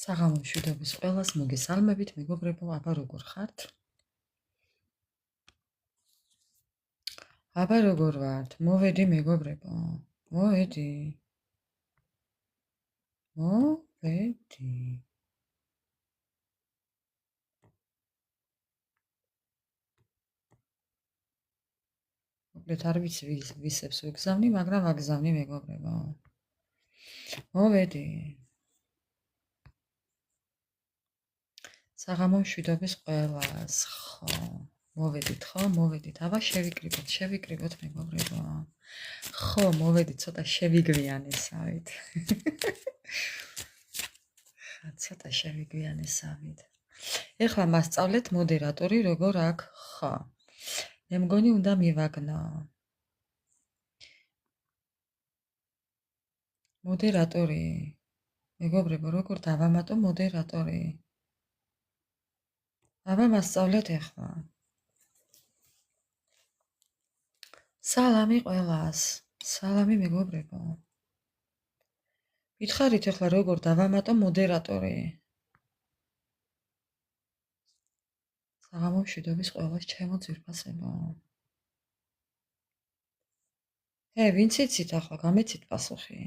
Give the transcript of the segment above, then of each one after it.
საღამო მშვიდობის ყველას მოგესალმებით, მეგობრებო, აბა როგორ ხართ? აბა როგორ ვართ? მოვედი მეგობრებო, მოვედი. მოკლედ არ ვიცი ვისებს ვიგზავნი, მაგრამ ვაგზავნი მეგობრებო. მოვედი. საღამო მშვიდობის ყველას, ხო. მოვედით, ხო, მოვედით. აბა შევიკრიბოთ მეგობრებო. ხო, მოვედით, ცოტა შევიგვიანესავით. ცოტა შევიგვიანესავით. ეხლა მასწავლეთ მოდერატორი როგორ აქ ხო. მე მგონი უნდა მივაგნო. მოდერატორი. მეგობრებო, როგორ დავამატო მოდერატორი? აბა მასწავლეთ ეხლა. სალამი ყველას. სალამი მეგობრებო. მითხარით ეხლა როგორ დავამატო მოდერატორი? საღამო მშვიდობის ყველას ჩემო ძვირფასებო. ვინც იცით ახლა გამეცით პასუხი.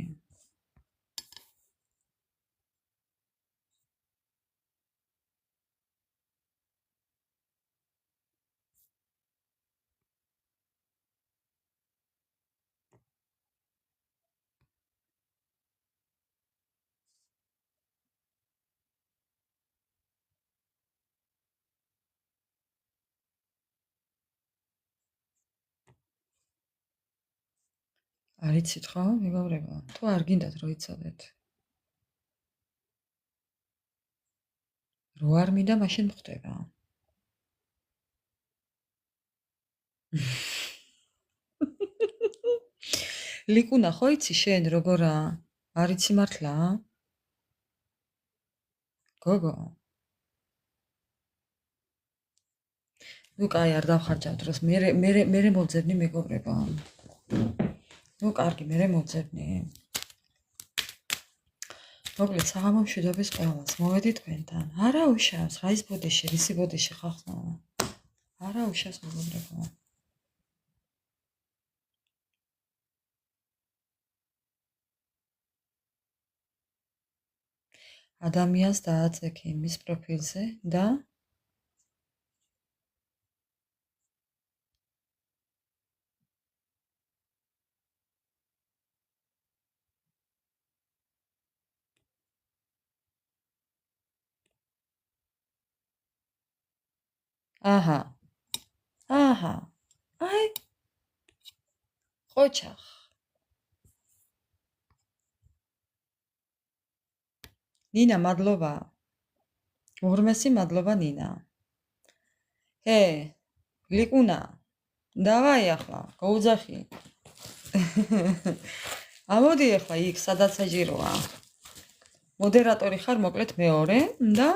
არ იცით ხო, მეგობრებო? თუ არ გინდათ რომ იცოდეთ. რო არ მინდა, მაშინ მხვდება. ლიკუნა, ხო იცი შენ როგორა? არ იცი მართლა? გოგო. ნუ კაი, არ დავხარჯავ დროს. მე მოვძებნი მეგობრებო. ნუ კარგი, მე მოვძებნი. მოკლედ საღამო მშვიდობის ყველას. მოვედი თქვენთან. არა უშავს, რა ის ბოდიში, რისი ბოდიში ხახო? არა უშავს მეგობრებო. ადამიანს დააწექი მის პროფილზე და აჰა. აი. ყოჩახ. ნინა, მადლობა. უღრმესი მადლობა ნინა. ლიკუნა. დავაი ახლა, გაუძახი. ამოდი ახლა იქ, სადაც საჭიროა. მოდერატორი ხარ, მოკლედ მეორე და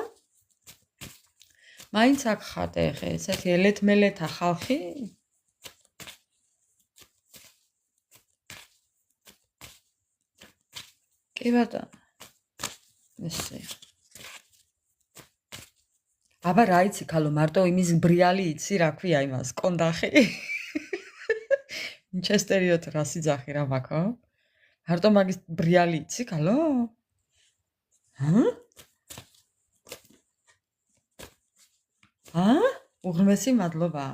მაინც აქ ხარ ეხე, ესეთი ელეთ-მელეთა ხალხი. კი ბატონო. ესე. აბა რა იცი ქალო, მარტო იმის ბრიალი იცი, რა ქვია იმას, კონდახი. ინჩესტერიოთ რა სიძახი რა მაქო? მარტო მაგის ბრიალი იცი ქალო? უღრმესი მადლობა.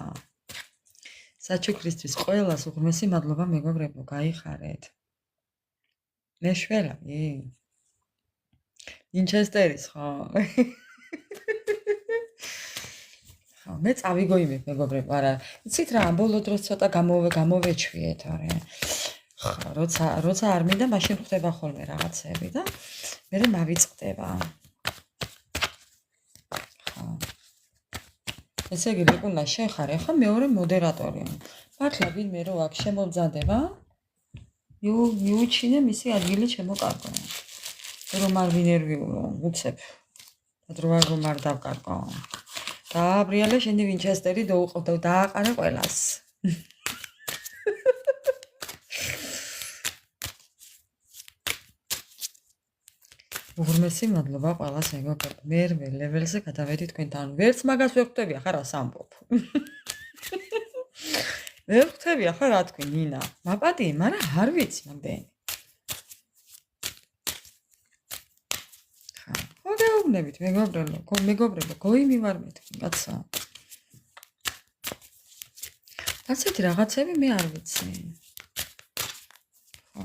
საჩუქრისთვის ყველას უღრმესი მადლობა მეგობრებო, გაიხარეთ. მე შველავი. ინჩესტერის ხო? მე წავიგოიმებ მეგობრებო, არა. იცით რა, ბოლო დროს ცოტა გამოვეჩვიეთ, არა. ხო, როცა არ მინდა, მაშინ ხდება ხოლმე რაღაცები და მე მავიწყდება. ხო. ესე იგი, ლიკუნა, შენ ხარ ახლა მეორე მოდერატორი. მართლა ვინმე რო აქ შემოვძანდება, მიუჩინე მისი ადგილი შემოკარგო. რომ არ ვინერვიულო, უცებ. რომ არ დავკარგო. დააბრიალე შენი ვინჩესტერი დააყარე ყველას. უღრმესი მადლობა ყველას მეგობრებო. მერვე ლეველზე გადავედი თქვენთან. ვერც მაგას ვერ ხვდები ახლა რა სამბობ. ვერ ხვდები ახლა რა თქვი ნინა. მაპატიე, მაგრამ არ ვიცი მანდენი. ხო გეუბნებით მეგობრებო, გოიმივარ მეთქი, კაცო. ასეთი რაღაცები მე არ ვიცი. ხო.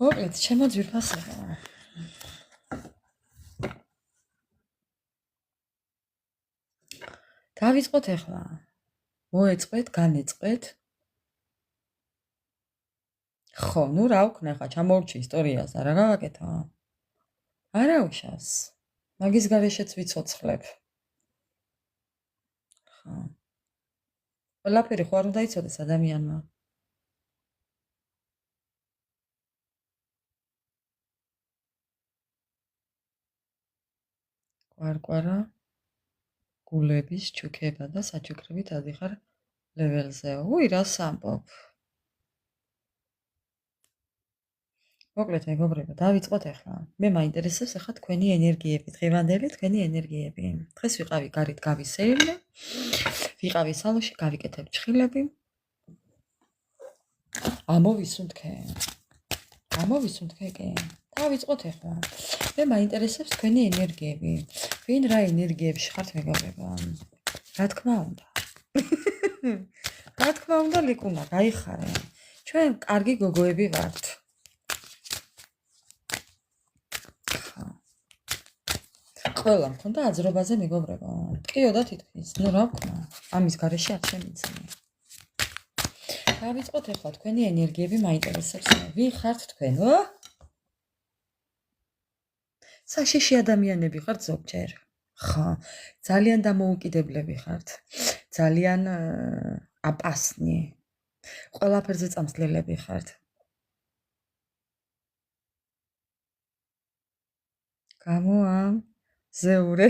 მოკლედ, ჩემო ძვირფასებო. დავიწყოთ ახლა. მოეწყეთ, განეწყეთ. ხო, ნუ რა ვქნა ხა, ჩამოვრჩი ისტორიას, არა გავაკეთო. არა უშავს. მაგის გარეშეც ვიცოცხლებ. ხო. ყველაფერი ხო არ უნდა იცოდეს ადამიანმა. კვარკვარა გულების ჩუქება და საჩუქრებით ადიხარ ლეველზე. უი, რა სამბობ. მოკლედ მეგობრებო, დავიწყოთ ახლა. მე მაინტერესებს ახლა თქვენი ენერგიები, დღევანდელი თქვენი ენერგიები. დღეს ვიყავი გარეთ გავისეირნე. ვიყავი სალონში, გავიკეთებ ჭხილები. ამოვისუნთქე. კი. დავიწყოთ ახლა. მე მაინტერესებს თქვენი ენერგიები. ვინ რა ენერგიებში ხართ მეგობრებო? რა თქმა უნდა. რა თქმა უნდა, ლიკუნა, გაიხარე. ჩვენ კარგი გოგოები ვართ. ყველა მქონდა აძრობაზე მეგობრებო. კიო და თითქმის. ნუ რა ვქნა? ამის გარეშე არ შემიძლია. დავიწყოთ ახლა თქვენი ენერგიები მაინტერესებს. ვინ ხართ თქვენო? საშიში ადამიანები ხართ ზოგჯერ. ხო, ძალიან დამოუკიდებლები ხართ. ძალიან აპასნი. ყველაფერზე წამსვლელები ხართ. გამოამზეურე.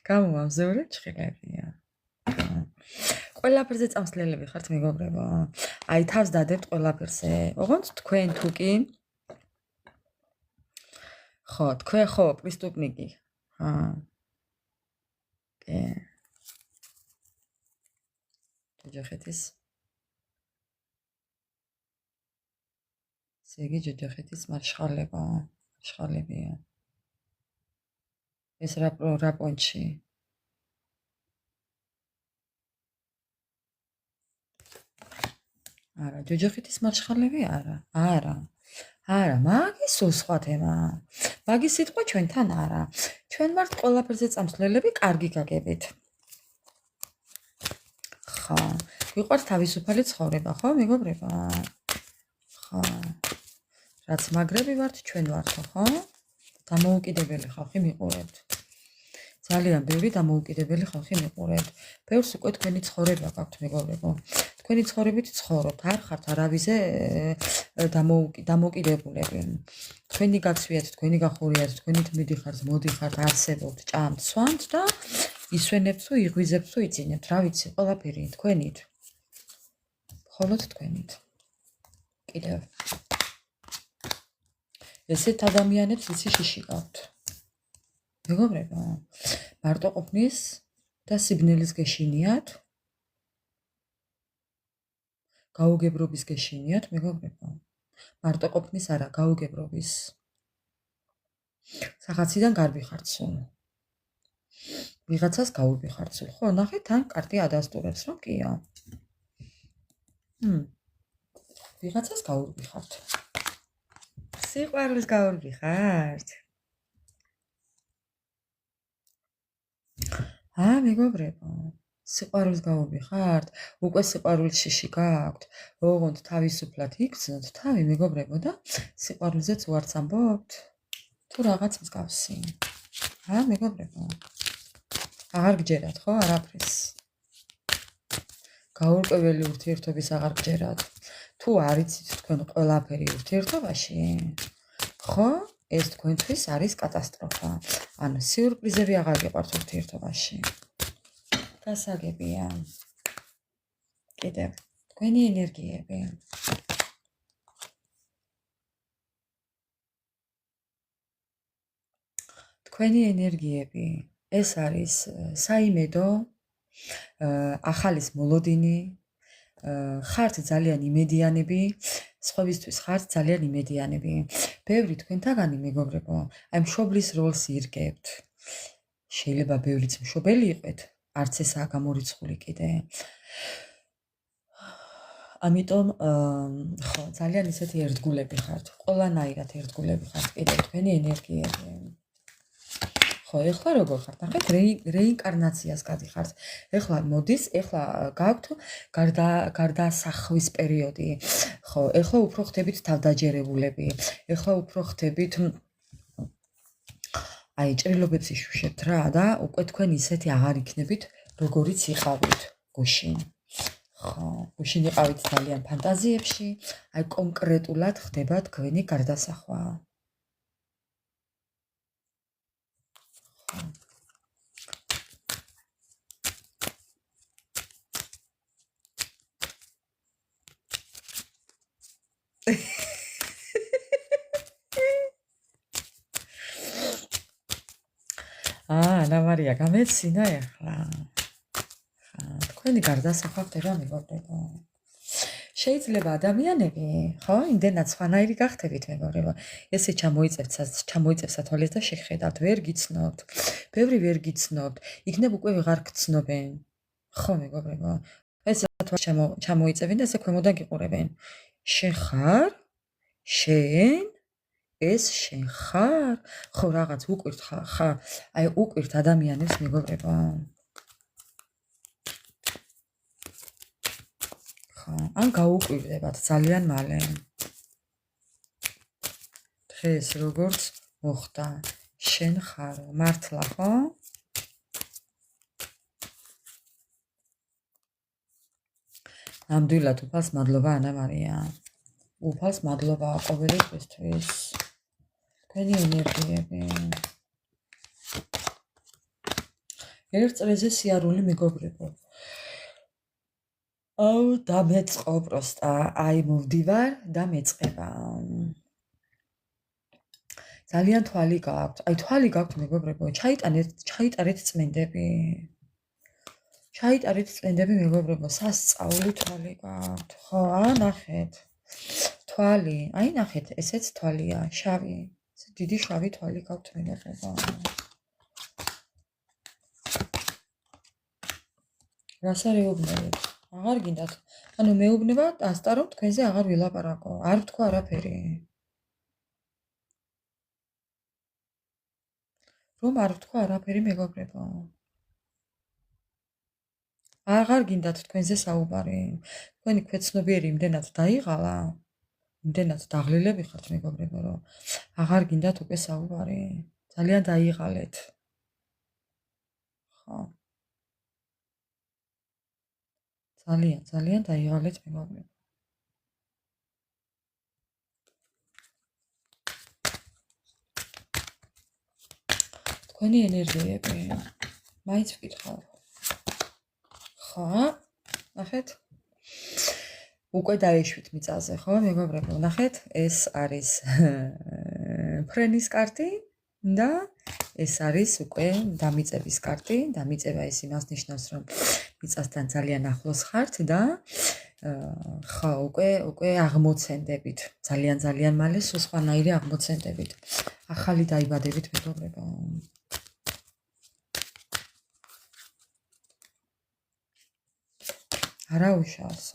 გამოამზეურე ჭხილებია. ყველაფერზე წამსვლელები ხართ მეგობრებო. აი თავს დადებთ ყველაფერზე. ოღონდ თქვენ თუ კი ხო, თქვენ ხო, პრისტუპნიკი. კი. ჯოჯოხეთის. ზეგი ჯოჯოხეთის მარშხალებია. ეს რა პონჩი? არა, ჯოჯოხეთის მარშხალები არა. არა, მაგის სხვა თემა. მაგის სიტყვა ჩვენთან არა. ჩვენ ვართ ყველაფერზე წამსვლელები, კარგი გაგებით. ხო, გვიყვართ თავისუფალი ცხოვრება, ხო, მეგობრებო? ხო. რაც მაგრები ვართ, ჩვენ ვართო, ხო? დამოუკიდებელი ხალხი მიყურებთ. ძალიან ბევრი დამოუკიდებელი ხალხი მიყურებთ. ბევრს უკვე თქვენი ცხოვრება გაქვთ, მეგობრებო. თქვენი ცხოვრებით ცხოვრობთ, არ ხართ არავიზე დამოუკიდებულები. თქვენი გაცვიათ, თქვენი გახურიათ, თქვენით მიდიხართ, მოდიხართ, არსებობთ, ჭამთ, სვამთ და ისვენებთ თუ იღვიზებთ თუ იწინებთ, რა ვიცი, ყველაფერი თქვენით. მხოლოდ თქვენით. კიდევ. ესეთ ადამიანებს იცი შიში გაქვთ. მეგობრებო, მარტო ყოფნის და სიბნელის გეშინიათ. გაუგებრობის გეშინიათ, მეგობრებო. მარტო ყოფნის არა, გაუგებრობის. სახაციდან გარბიხართ სულ. ვიღაცას გაურბიხართ სულ. ხო, ნახეთ, თან კარტი ადასტურებს, რომ კია. ვიღაცას გაურბიხართ. სიყვარულს გაურბიხართ. მეგობრებო. სიყვარულს გაურბიხართ, უკვე სიყვარულის შიში გაქვთ, ოღონდ თავისუფლად იქცნოთ თავი მეგობრებო და სიყვარულზეც უარც ამბობთ, თუ რაღაც მსგავსი. მეგობრებო. აღარ გჯერათ, ხო, არაფრის. გაურკვეველი ურთიერთობის აღარ გჯერათ. თუ არ იცით თქვენ ყველაფერი ურთიერთობაში, ხო, ეს თქვენთვის არის კატასტროფა. ანუ სიურპრიზები აღარ გეყვართ ურთიერთობაში. გასაგებია. კიდევ თქვენი ენერგიები. თქვენი ენერგიები. ეს არის საიმედო, ახალის მოლოდინი, ხართ ძალიან იმედიანები, სხვებისთვის ხართ ძალიან იმედიანები. ბევრი თქვენთაგანი მეგობრებო, აი მშობლის როლს ირგებთ. შეიძლება ბევრიც მშობელი იყეთ, არც ესაა გამორიცხული კიდე. ამიტომ ხო, ძალიან ისეთი ერთგულები ხართ, ყველანაირად ერთგულები ხართ კიდე თქვენი ენერგიები. ხო, ეხლა როგორ ხართ? ნახეთ, რეინკარნაციას გადიხართ. ეხლა მოდის, ეხლა გაქვთ გარდასახვის პერიოდი. ხო, ეხლა უფრო ხდებით თავდაჯერებულები. ეხლა უფრო ხდებით აი ჭრილობებს იშუშებთ რა და უკვე თქვენ ისეთი აღარ იქნებით, როგორიც იყავით გუშინ. ხო, გუშინ იყავით ძალიან ფანტაზიებში, აი კონკრეტულად ხდება თქვენი გარდასახვა. ანა მარია გამეცინა ახლა. თქვენი გარდასახვა ხდება მეგობრებო. შეიძლება ადამიანები, ხო, იმდენად სხვანაირი გახდებით მეგობრებო. ესე ჩამოიწევთ სათვალეს და შეხედავთ, ვერ გიცნობთ. ბევრი ვერ გიცნობთ. იქნებ უკვე ვეღარ გცნობენ. ხო მეგობრებო. ეს სათვალეს ჩამოიწევენ და ესე ქვემოდან გიყურებენ. შენ ხარ? შენ? ეს შენ ხარ? ხო რაღაც უკვირთ ხა, აი უკვირთ ადამიანებს მეგობრებო. ხო, ან გაუკვირდებათ ძალიან მალე. დღეს როგორც მოხდა, შენ ხარ, მართლა ხო? ნამდვილად უფალს მადლობა ანა მარია. უფალს მადლობა ყოველთვის. თქვენი ენერგიები. ერთ წრეზე სიარული მეგობრებო. აუ დამეწყო პროსტა, აი მოვდივარ და მეწყება. ძალიან თვალი გაქვთ. აი თვალი გაქვთ მეგობრებო, ჩაიტარეთ წმენდები. ჩაიტარეთ წმენდები მეგობრებო, სასწაული თვალი გაქვთ. ხო, ნახეთ. თვალი, აი ნახეთ, ესეც თვალია, შავი. დიდი შავი თვალი გაქვთ მეგობრებო. რას არეუბნებით? აღარ გინდათ. ანუ მეუბნება დასტარო თქვენზე აღარ ვილაპარაკო. არ ვთქვა არაფერი. რომ არ ვთქვა არაფერი მეგობრებო. აღარ გინდათ თქვენზე საუბარი. თქვენი ქვეცნობიერი იმდენად დაიღალა, იმდენად დაღლილები ხართ მეგობრებო, რომ აღარ გინდათ უკვე საუბარი. ძალიან დაიღალეთ. ხო. ძალიან დაიღალეთ მეგობრებო. თქვენი ენერგიები. მაინც ვკითხავ. ხო, ნახეთ. უკვე დაეშვით მიწაზე, ხო, მეგობრებო, ნახეთ, ეს არის ფრენის კარტი და ეს არის უკვე დამიწების კარტი. დამიწება ეს იმას ნიშნავს, რომ მიწასთან ძალიან ახლოს ხართ და ხო, უკვე აღმოცენდებით. ძალიან მალე სულ სხვანაირი აღმოცენდებით. ახალი დაიბადებით მეგობრებო. არა უშავს,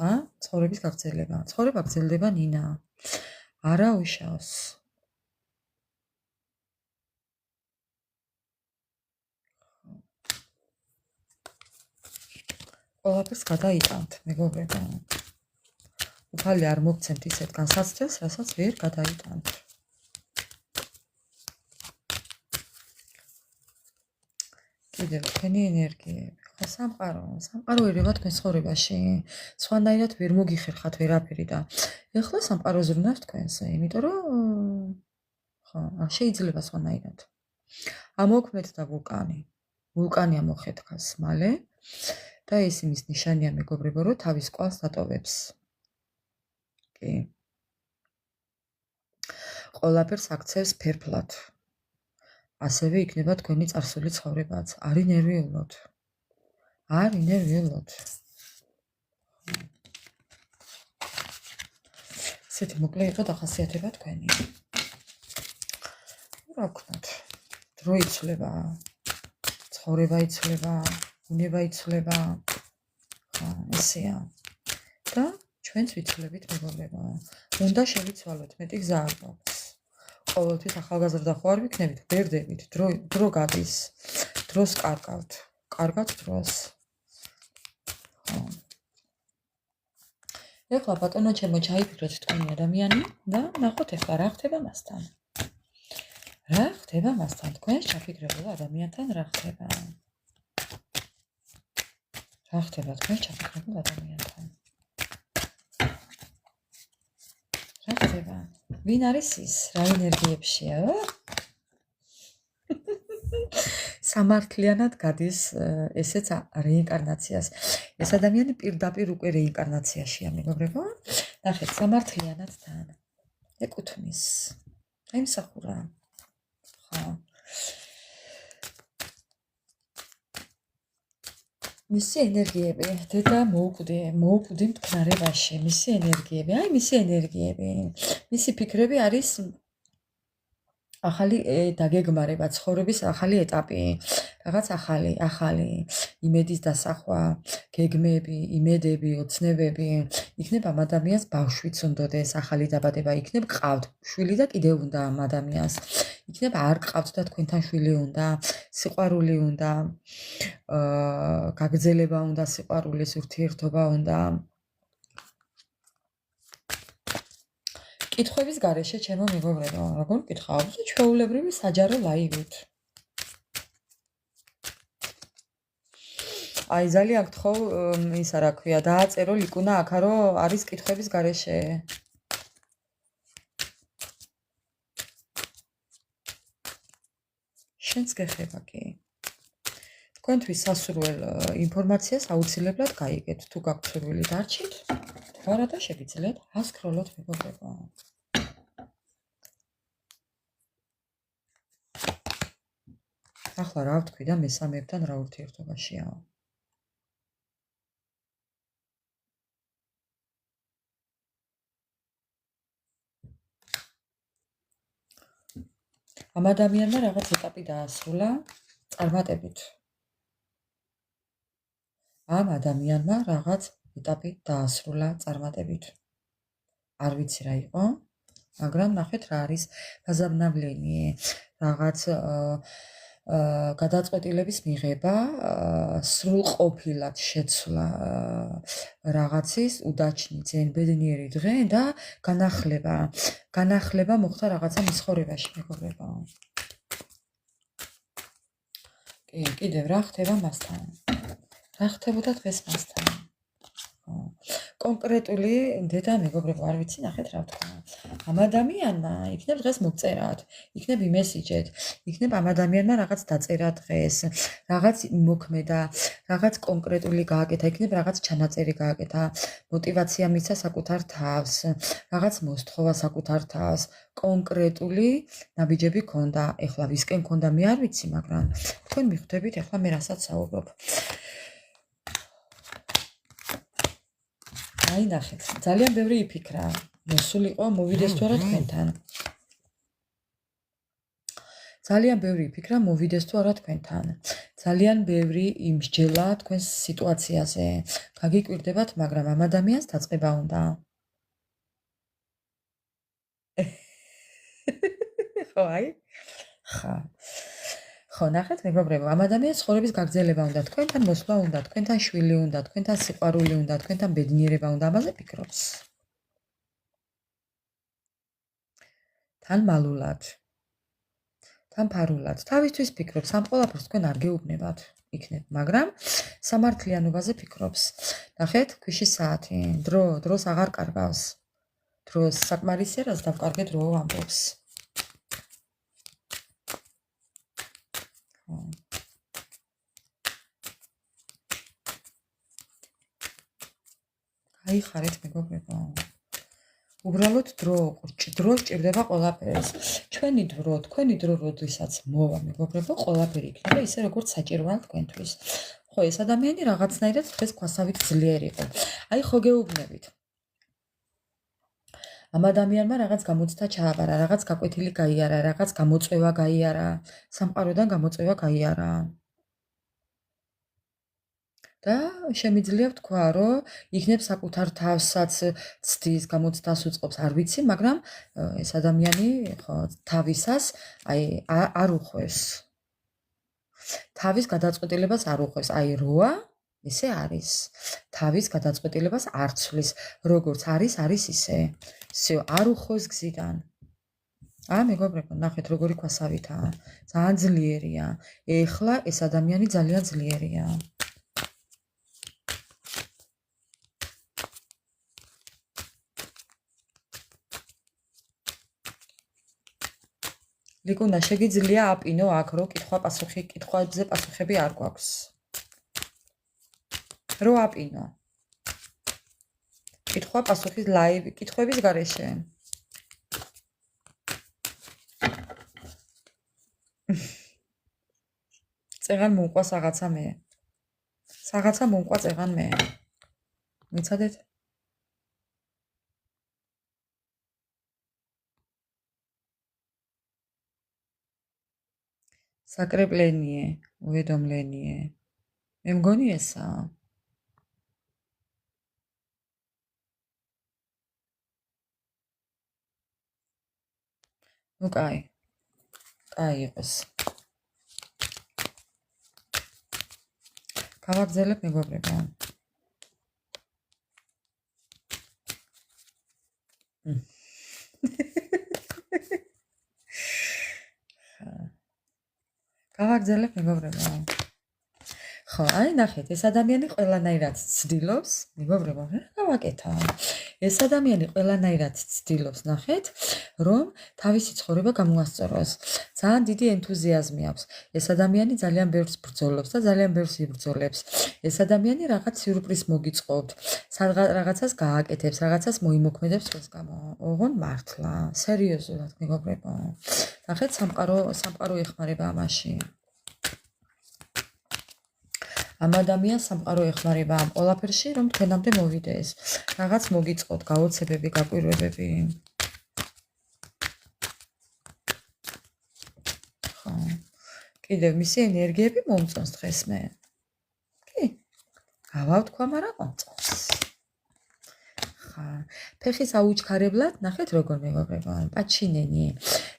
ცხოვრების გაგრძელება. ცხოვრება გრძელდება ნინა. არა უშავს. ყველაფერს გადაიტანთ, მეგობრებო. უფალი არ მოგცემთ ისეთ განსაცდელს, რასაც ვერ გადაიტანთ. კიდევ თქვენი ენერგიები. სამყარო ერევა თქვენ ცხოვრებაში. სხვანაირად ვერ მოგიხერხათ ვერაფერი და ეხლა სამყარო ზრუნავს თქვენზე, იმიტომ რომ ხო, შეიძლება სხვანაირად. ამოქმედდა ვულკანი. ვულკანი ამოხეთქას მალე. და ეს იმის ნიშანია მეგობრებო, რომ თავის კვალს დატოვებს. კი. ყველაფერს აქცევს ფერფლად. ასევე იქნება თქვენი წარსული ცხოვრებაც. არ ინერვიულოთ. არ ინერვიულოთ. ესეთი მოკლე იყო დახასიათება თქვენი. რა ვქნათ? დრო იცვლება, ცხოვრება იცვლება, უნება იცვლება. ესეა. და ჩვენც ვიცვლებით მეგობრებო. უნდა შევიცვალოთ, მეტი გზა არ გვაქვს. ყოველთვის ახალგაზრდა ხო არ ვიქნებით, ვერდებით, დრო გადის. დროს კარგავთ. კარგად დროს. ეხლა ბატონო ჩემო ჩაიფიქროთ თქვენი ადამიანი და ნახოთ ეხლა რა ხდება მასთან. რა ხდება მასთან? თქვენს ჩაფიქრებულ ადამიანთან რა ხდება? რა ხდება თქვენს ჩაფიქრებულ ადამიანთან? რა ხდება? ვინ არის ის? რა ენერგიებშია? სამართლიანად გადის ესეც რეინკარნაციას. ეს ადამიანი პირდაპირ უკვე რეინკარნაციაშია მეგობრებო. ნახეთ, სამართლიანად თან. ეკუთვნის. აიმსახურა. ხო. მისი ენერგიები, დედა მოუკვდი მტკნარებაში, მისი ენერგიები, მისი ენერგიები, მისი ფიქრები არის ახალი დაგეგმარება, ცხოვრების ახალი ეტაპი, რაღაც ახალი იმედის დასახვა, გეგმები, იმედები, ოცნებები. იქნებ ამ ადამიანს ბავშვიც უნდოდეს, ახალი დაბადება, იქნებ ყავთ შვილი და კიდევ უნდა ამ ადამიანს. იქნებ არ ყავთ და თქვენთან შვილი უნდა, სიყვარული უნდა, გაგრძელება უნდა, სიყვარულის ურთიერთობა უნდა. კითხვების გარეშე ჩემო მეგობრებო, როგორ კითხავთ? ჩვეულებრივი საჯარო ლაივით. აი ძალიან გთხოვ ისა რა ქვია, დააწერო ლიკუნა აქა რომ არის კითხვების გარეშე. შენს გეხება კი. თქვენთვის სასურველ ინფორმაციას აუცილებლად გაიგეთ. თუ გაქვთ სურვილი დარჩით, თქვარა და შეგიძლიათ ასკროლოთ მეგობრებო. ახლა რა ვთქვი და მესამეებთან რა ურთიერთობაშია? ამ ადამიანმა რაღაც ეტაპი დაასრულა წარმატებით. ამ ადამიანმა რაღაც ეტაპი დაასრულა წარმატებით. არ ვიცი რა იყო, მაგრამ ნახეთ რა არის გაზაბნავლენი, რაღაც გადაწყვეტილების მიღება, სრულყოფილად შეცვლა რაღაცის უდაჩნი ძენბედნიერი დღე და განახლება მოხდა რაღაცა მის ცხოვრებაში მეგობრებო. კი, კიდევ რა ხდება მასთან? რა ხდებოდა დღეს მასთან? კონკრეტული დედა მეგობრებო, არ ვიცი, ნახეთ რა ვთქვა. ამ ადამიანმა იქნებ დღეს მოგწერათ, იქნებ იმესიჯეთ, იქნებ ამ ადამიანმა რაღაც დაწერა დღეს, რაღაც მოქმედა, რაღაც კონკრეტული გააკეთა, იქნებ რაღაც ჩანაწერი გააკეთა, მოტივაცია მიცა საკუთარ თავს, რაღაც მოსთხოვა საკუთარ თავს, კონკრეტული ნაბიჯები ქონდა. ეხლა ვისკენ ქონდა მე არ ვიცი, მაგრამ თქვენ მიხვდებით ეხლა მე რასაც საუბრობ. აი ნახეთ, ძალიან ბევრი იფიქრა. მოსულიყო, მოვიდეს თუ არა თქვენთან. ძალიან ბევრი იფიქრა, მოვიდეს თუ არა თქვენთან. ძალიან ბევრი იმსჯელა თქვენს სიტუაციაზე. გაგიკვირდებათ, მაგრამ ამ ადამიანს დაწყება უნდა. ხო, აი? ხო, ნახეთ მეგობრებო, ამ ადამიანს ცხოვრების გაგრძელება უნდა, თქვენთან მოსვლა უნდა, თქვენთან შვილი უნდა, თქვენთან სიყვარული უნდა, თქვენთან ბედნიერება უნდა, ამაზე ფიქრობს. თან მალულად. თან ფარულად. თავისთვის ფიქრობს, ამ ყველაფერს თქვენ არ გეუბნებათ იქნებ, მაგრამ სამართლიანობაზე ფიქრობს. ნახეთ, ქვიშის საათი, დროს აღარ კარგავს. დროს საკმარისია, რაც დავკარგე დრო ამბობს. აიხარეთ მეგობრებო. უბრალოდ დრო სჭირდება ყველაფერს. ჩვენი დრო როდესაც მოვა მეგობრებო, ყველაფერი იქნება ისე როგორც საჭიროა თქვენთვის. ხო, ეს ადამიანი რაღაცნაირად დღეს ქვასავით ძლიერი იყო. აი ხო გეუბნებით. ამ ადამიანმა რაღაც გამოცდა ჩააბარა, რაღაც გაკვეთილი გაიარა, რაღაც გამოწვევა გაიარა, სამყაროდან გამოწვევა გაიარა. და შემიძლია ვთქვა, რომ იქნებ საკუთარ თავსაც ცდის, გამოცდას უწყობს, არ ვიცი, მაგრამ ეს ადამიანი ხო თავისას აი არ უხვევს. თავის გადაწყვეტილებას არ უხვევს. აი როა ესე არის. თავის გადაწყვეტილებას არ ცვლის, როგორც არის ისე. всё, არ უხვევს გზიდან. მეგობრებო, ნახეთ როგორი ქვასავითაა. ძალიან ძლიერია. ეხლა ეს ადამიანი ძალიან ძლიერია. ლიკუნა, შეგიძლია აპინო აქ, რომ კითხვებზე პასუხები არ გვაქვს. რო აპინო. კითხვა პასუხის ლაივი, კითხვების გარეშე. წეღან მომყვა რაღაცა მე. რაღაცა მომყვა წეღან მე. მიცადეთ? საკრეპლენიე, უედომლენიე. მე მგონი ესაა. ну კაი. კაი იყოს. გავაგზავნებ მეგობრებო. გავაგზავნებ მეგობრებო. ხო, აი ნახეთ, ეს ადამიანი ყველანაირად ცდილობს, მეგობრებო, რა გავაკეთა? ეს ადამიანი ყველანაირად ცდილობს, ნახეთ, რომ თავისი ცხოვრება გამოასწოროს. ძალიან დიდი ენთუზიაზმი აქვს. ეს ადამიანი ძალიან ბევრს ბრძოლობს და ძალიან ბევრს იბრძოლებს. ეს ადამიანი რაღაც სიურპრიზს მოგიწყობთ, რაღაცას გააკეთებს, რაღაცას მოიმოქმედებს ხელს გამო. ოღონდ მართლა, სერიოზულად, მეგობრებო. ნახეთ, სამყარო ეხმარება ამაში. ამ ადამიანს სამყარო ეხმარება ამ ყველაფერში, რომ თქვენამდე მოვიდეს. რაღაც მოგიწყოთ, გაოცებები, გაკვირვებები. ხო. კიდევ მისი ენერგიები მომწონს დღეს მე. კი. გავავთქვა, მაგრამ მომწონს. ხა, ფეხის აუჩქარებლად, ნახეთ როგორ მეგობრებო, პაჩინენი.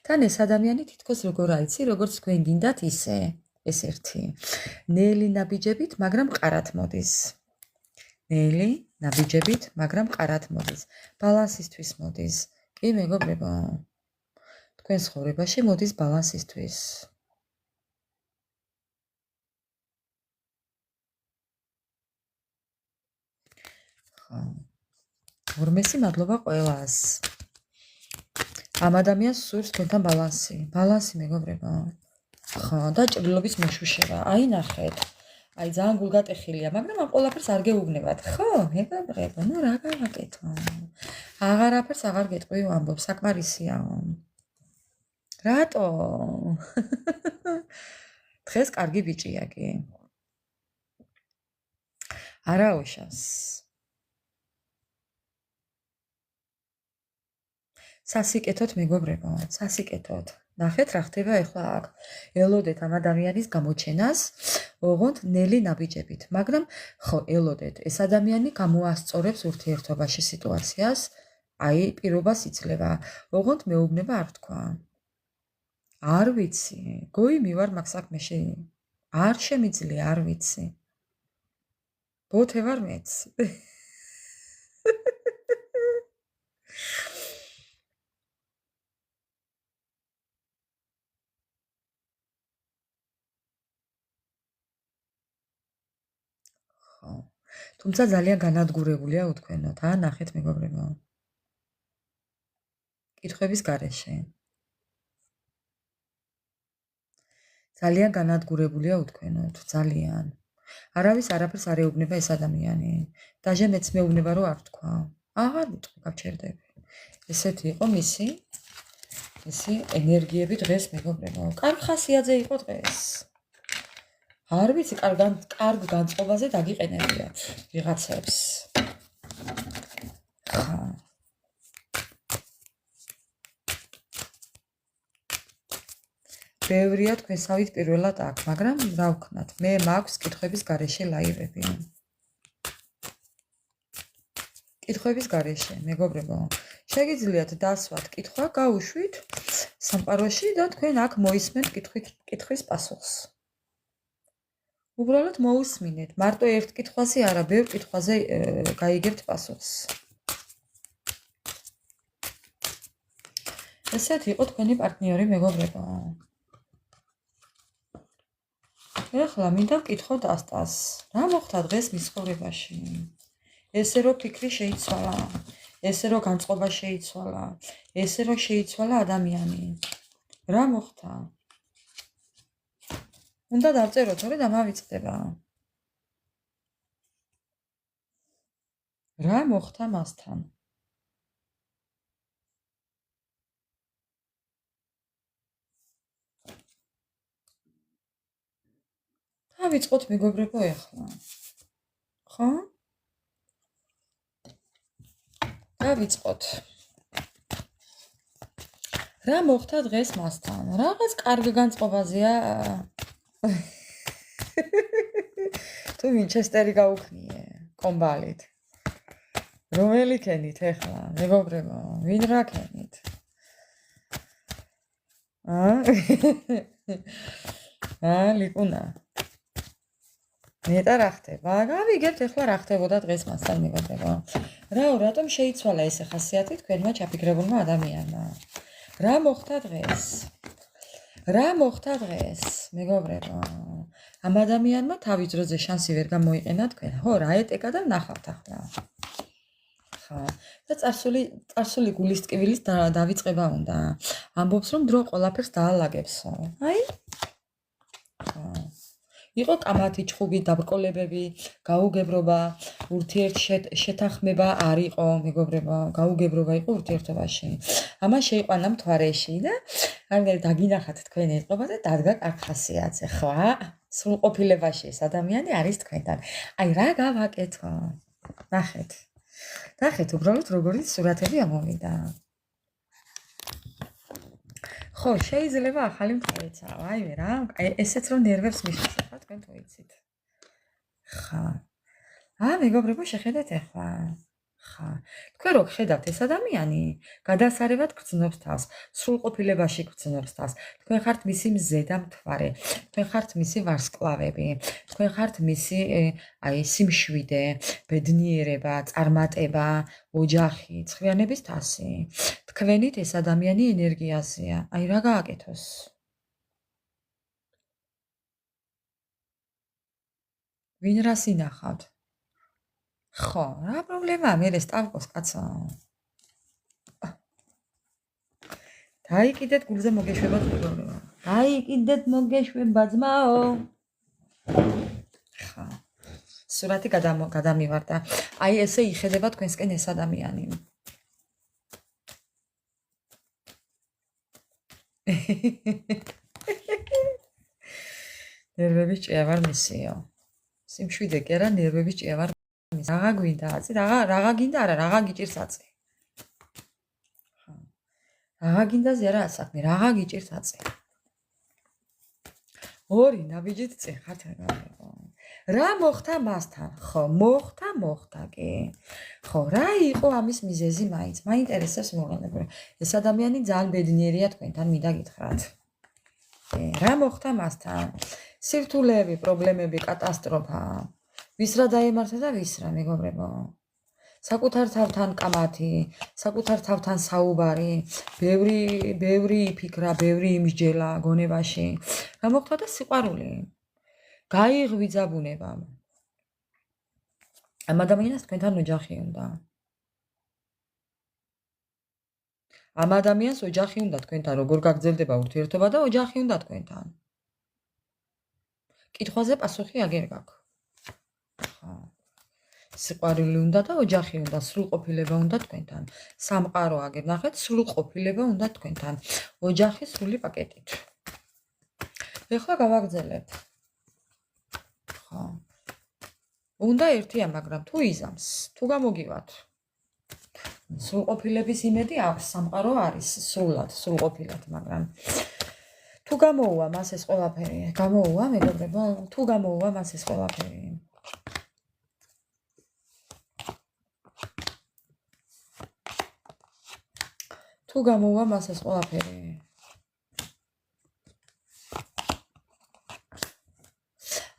თან ეს ადამიანი თითქოს როგორ აიცი, როგორც თქვენ გინდათ ისე. ეს ერთი. ნელი ნაბიჯებით, მაგრამ მყარად მოდის. ნელი ნაბიჯებით, მაგრამ მყარად მოდის. ბალანსისთვის მოდის. კი მეგობრებო. თქვენ ცხოვრებაში მოდის ბალანსისთვის. ხო. ორმესი მადლობა ყველას. ამ ადამიანს სურს თქვენთან ბალანსი. ბალანსი მეგობრებო. ხო, და ჭრილობის მოშუშება. აი ნახეთ. აი ძალიან გულგატეხილია, მაგრამ ამ ყველაფერს არ გეუბნებათ, ხო? მეგობრებო, ნუ რა გავაკეთო? აღარაფერს აღარ გეტყვი ვამბობ, საკმარისია. რატო? დღეს კარგი ბიჭია კი. არაუშავს. სასიკეთოთ მეგობრებო, სასიკეთოთ. ნახეთ რა ხდება ახლა აქ. ელოდეთ ამ ადამიანის გამოჩენას, ოღონდ ნელი ნაბიჯებით, მაგრამ ხო, ელოდეთ, ეს ადამიანი გამოასწორებს ურთიერთობაში სიტუაციას, აი პირობას იძლევა, ოღონდ მეუბნება არ თქვა. არ ვიცი, გოიმი ვარ მაგ საქმეში. არ შემიძლია, არ ვიცი. ბოთე ვარ მეც. თუმცა ძალიან განადგურებულია უთქვენოთ, ნახეთ მეგობრებო. კითხვების გარეშე. ძალიან განადგურებულია უთქვენოთ, ძალიან. არავის არაფერს არ ეუბნება ეს ადამიანი. დაჟე მეც მეუბნება რომ არ თქვა. აღარ ვიტყვი, გავჩერდები. ესეთი იყო მისი ენერგიები დღეს მეგობრებო. კარგ ხასიათზე იყო დღეს. არ ვიცი, კარგ განწყობაზე დაგიყენებიათ ვიღაცებს. ხა ბევრია თქვენსავით პირველად აქ, მაგრამ რა ვქნათ, მე მაქვს კითხვების გარეშე ლაივები. კითხვების გარეშე, მეგობრებო, შეგიძლიათ დასვათ კითხვა, გაუშვით სამყაროში და თქვენ აქ მოისმენთ კითხვის პასუხს. უბრალოდ მოусმინეთ, მარტო ერთ კითხვაზე არა, ბევრ კითხვაზე გაიგებთ პასუხს. ესეთი იყო თქვენი პარტნიორი, მეგობრებო. ეხლა მინდა ვკითხოთ ასტას. რა მოხდა დღეს მის ცხოვრებაში? ესე რომ ფიქრი შეიცვალა, ესე რომ განწყობა შეიცვალა, ესე რომ შეიცვალა ადამიანი. რა მოხდა? უნდა დავწეროთ, თორე დამავიწყდება. რა მოხდა მასთან? დავიწყოთ მეგობრებო ეხლა. ხო? დავიწყოთ. რა მოხდა დღეს მასთან? რაღაც კარგ განწყობაზეა. თუ ვინჩესტერი გაუხნიე კომბალით. რომელი ქენით ეხლა, მეგობრებო? ვინ რა ქენით? ლიკუნა. მეტა რა ხდება? გავიგებთ ეხლა რა ხდებოდა დღეს მასთან, მეგობრებო. რატომ შეიცვალა ესე ხასიათი თქვენმა ჩაფიქრებულმა ადამიანმა? რა მოხდა დღეს? რა მოხდა დღეს, მეგობრებო? ამ ადამიანმა თავის დროზე შანსი ვერ გამოიყენა თქვენ. ხო, რა ეტეკა და ნახავთ ახლა. ხა, და წარსული გულის ტკივილის დავიწყება უნდა. ამბობს რომ დრო ყველაფერს დაალაგებსო. აი? ხა. იყო კამათი, ჩხუბი, დაბრკოლებები, გაუგებრობა, ურთიერთშეთანხმება არ იყო, მეგობრებო, გაუგებრობა იყო ურთიერთობაში. ამას შეიყვანა მთვარეში და არ დაგინახათ თქვენი ეტყობა და დადგა კარგ ხასიათზე. ხვა, სრულყოფილებაში ეს ადამიანი არის თქვენთან. აი რა გავაკეთო? ნახეთ. ნახეთ უბრალოდ როგორი სურათები ამოვიდა. ხო, შეიძლება ახალი მხარეცაა, აიმე რა, ესეც რომ ნერვებს მისვლის ახლა თქვენ თუ იცით. ხა. მეგობრებო, შეხედეთ ახლა. ხა. თქვენ რო ხედავთ ეს ადამიანი, გადასარევად გრძნობს თავს, სრულყოფილებაში გრძნობს თავს. თქვენ ხართ მისი მზე და მთვარე, თქვენ ხართ მისი ვარსკვლავები, თქვენ ხართ მისი სიმშვიდე, ბედნიერება, წარმატება, ოჯახი, ცხვიანების თასი. თქვენით ეს ადამიანი ენერგიაზეა. აი რა გააკეთოს? ვინ რას ინახავთ? ხო, რა პრობლემაა? მე სტავკოს კაცო. დაიკიდეთ გულზე მოგეშვება პრობლემა. დაიკიდეთ მოგეშვება ძმაო. ხა. სურათი გადამივარდა. აი ესე იხედება თქვენსკენ ეს ადამიანი. ნერვების ჭიავარ მისიო. სიმშვიდე კი არა, ნერვების ჭიავარ მის. რაღა გვინდა აწი? რაღა გინდა არა, რაღა გიჭირს აწი. რაღა გინდაზე არა საქმე, რაღა გიჭირს აწი. ორი ნაბიჯით წინ ხართ მეგობრებო. რა მოხდა მასთან? ხო, მოხდა კი. ხო, რა იყო ამის მიზეზი მაინც? მაინტერესებს მოგონებრო. ეს ადამიანი ძალიან ბედნიერია თქვენთან, მინდა გითხრათ. რა მოხდა მასთან? სირთულეები, პრობლემები, კატასტროფა. ვის რა დაემართა და ვის რა, მეგობრებო? საკუთარ თავთან კამათი, საკუთარ თავთან საუბარი, ბევრი ფიქრა, ბევრი იმსჯელა გონებაში. რა მოხდა და სიყვარული. გაიღვიძა ბუნება. ამ ადამიანს თქვენთან ოჯახი უნდა. ამ ადამიანს ოჯახი უნდა თქვენთან, როგორ გაგრძელდება ურთიერთობა და ოჯახი უნდა თქვენთან. კითხვაზე პასუხი აგერ გაქვს. სიყვარული უნდა და ოჯახი უნდა, სრულყოფილება უნდა თქვენთან. სამყარო აგერ ნახეთ, სრულყოფილება უნდა თქვენთან. ოჯახი სრული პაკეტით. ეხლა გავაგრძელებთ. ხო. უნდა ერთია, მაგრამ თუ იზამს, თუ გამოგივათ. სრულყოფილების იმედი აქვს, სამყარო არის სრულად, სრულყოფილად, მაგრამ თუ გამოუვა მას ეს ყველაფერი, გამოუვა მეგობრებო, თუ გამოუვა მას ეს ყველაფერი. თუ გამოუვა მას ეს ყველაფერი.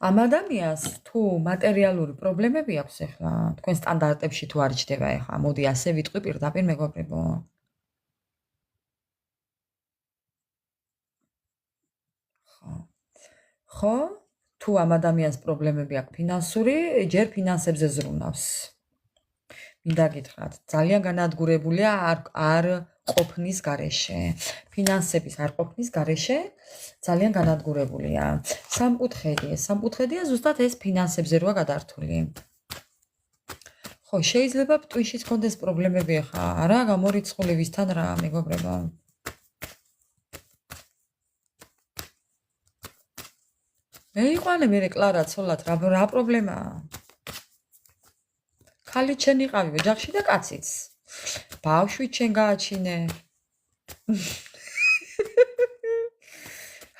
ამ ადამიანს თუ მატერიალური პრობლემები აქვს ახლა, თქვენ სტანდარტებში თუ არ იჭდება ახლა, მოდი ასე ვიტყვი პირდაპირ მეგობრებო. ხო? თუ ამ ადამიანს პრობლემები აქვს ფინანსური, ჯერ ფინანსებზე ზრუნავს. მინდა გითხრათ, ძალიან განადგურებულია არ ყოფნის გარეშე. ფინანსების არ ყოფნის გარეშე ძალიან განადგურებულია. სამკუთხედია ზუსტად ეს ფინანსებზე როა გადართული. ხო, შეიძლება ტვინშიც კონდეს პრობლემები ახლა, არა გამორიცხული ვისთან რა, მეგობრებო. მე იყვანე მე კლარა ცოლად რა პრობლემაა? ხალით შენ იყავი ოჯახში და კაციც. ბავშვი შენ გააჩინე.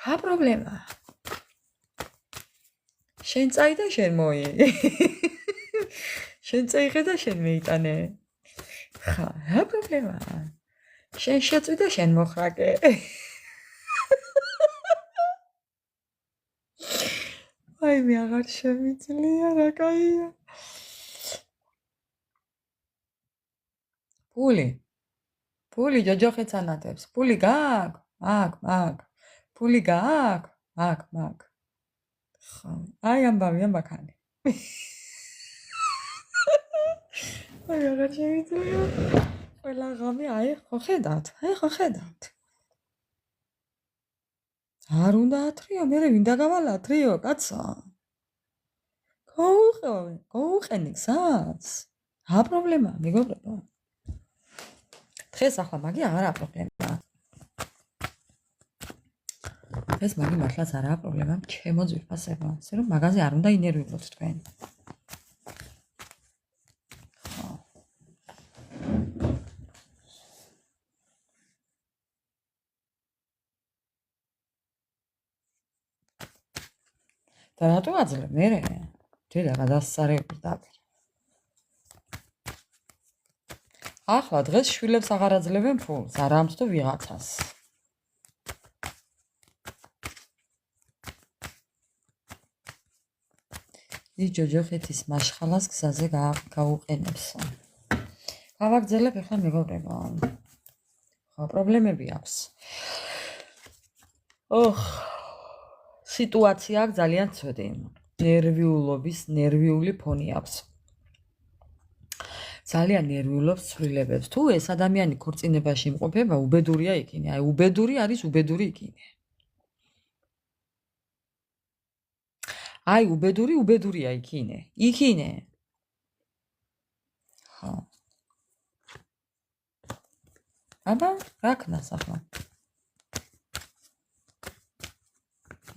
რა პრობლემაა? შენ წაი და შენ მოი. შენ წაიღე და შენ მეიტანე. ხა, რა პრობლემაა? შენ შეწვი და შენ მოხრაკე. აი მე აღარ შემიძლია, რა კაია. ფული ჯოჯოხეთს ანათებს. ფული გააქვს? აქ. ფული გააქვს? აქ. ხო, აი ამბავი ამბაქანი. აი აღარ შემიძლია. ყველა ღამე აი ხო ხედავთ. არ უნდა ათრიო, მე ვინდა გავალა ათრიო, კაცო. გაუყენი გზას. რა პრობლემაა, მეგობრებო? დღეს ახლა მაგი აღარა პრობლემაა. ეს მაგი მართლაც არაა პრობლემა, ჩემო ძვირფასებო. ასე რომ მაგაზე არ უნდა ინერვიულოთ თქვენ. ხო. და რატო აძლევ მე? დედა გადასწარებული დაბი. ახლა დღეს შვილებს აღარ აძლევენ ფულს, არამც თუ ვიღაცას. ის ჯოჯოხეთის მაშხალას გზაზე გაუყენებსო. გავაგრძელებ ახლა მეგობრებო. ხო, პრობლემები აქვს. სიტუაცია აქვს ძალიან ცუდი. ნერვიული ფონი აქვს. ძალიან ნერვიულობს ცვლილებებს. თუ ეს ადამიანი ქორწინებაში იმყოფება, უბედურია იქინე. აი უბედური არის უბედური იქინე. აი უბედურია იქინე. ხო. აბა, რა ქნას ახლა?